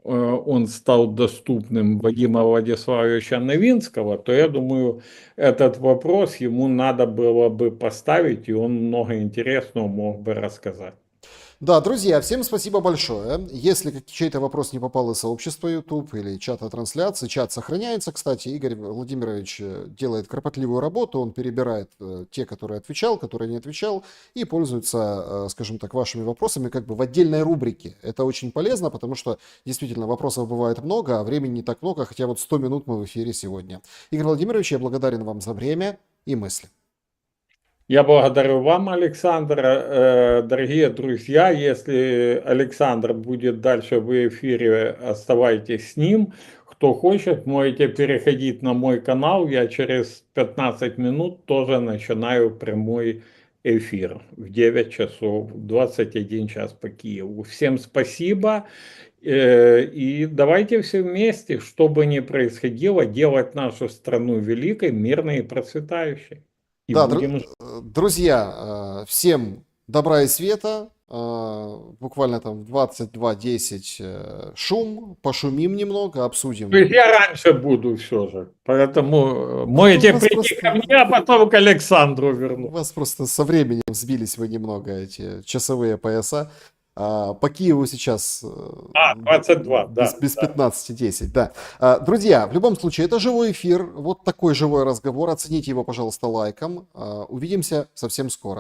он стал доступным Вадима Владиславовича Новинского, то я думаю, этот вопрос ему надо было бы поставить, и он много интересного мог бы рассказать. Да, друзья, всем спасибо большое. Если чей-то вопрос не попал из сообщества YouTube или чата трансляции, чат сохраняется, кстати, Игорь Владимирович делает кропотливую работу, он перебирает те, которые отвечал, которые не отвечал, и пользуется, скажем так, вашими вопросами как бы в отдельной рубрике. Это очень полезно, потому что действительно вопросов бывает много, а времени не так много, хотя вот 100 минут мы в эфире сегодня. Игорь Владимирович, я благодарен вам за время и мысли. Я благодарю вам, Александр. Дорогие друзья, если Александр будет дальше в эфире, оставайтесь с ним. Кто хочет, можете переходить на мой канал. Я через 15 минут тоже начинаю прямой эфир в 9 часов, 21 час по Киеву. Всем спасибо. И давайте все вместе, что бы ни происходило, делать нашу страну великой, мирной и процветающей. И Да, будем друзья, всем добра и света. Буквально там в 22:10 шум, пошумим немного, обсудим. То есть я раньше буду все же. Поэтому у можете вас прийти просто- ко мне, а потом к Александру У верну. вас просто со временем сбились вы немного, эти часовые пояса. По Киеву сейчас 22, да. без Да. 15:10, да. Друзья, в любом случае, это живой эфир, вот такой живой разговор. Оцените его, пожалуйста, лайком. Увидимся совсем скоро.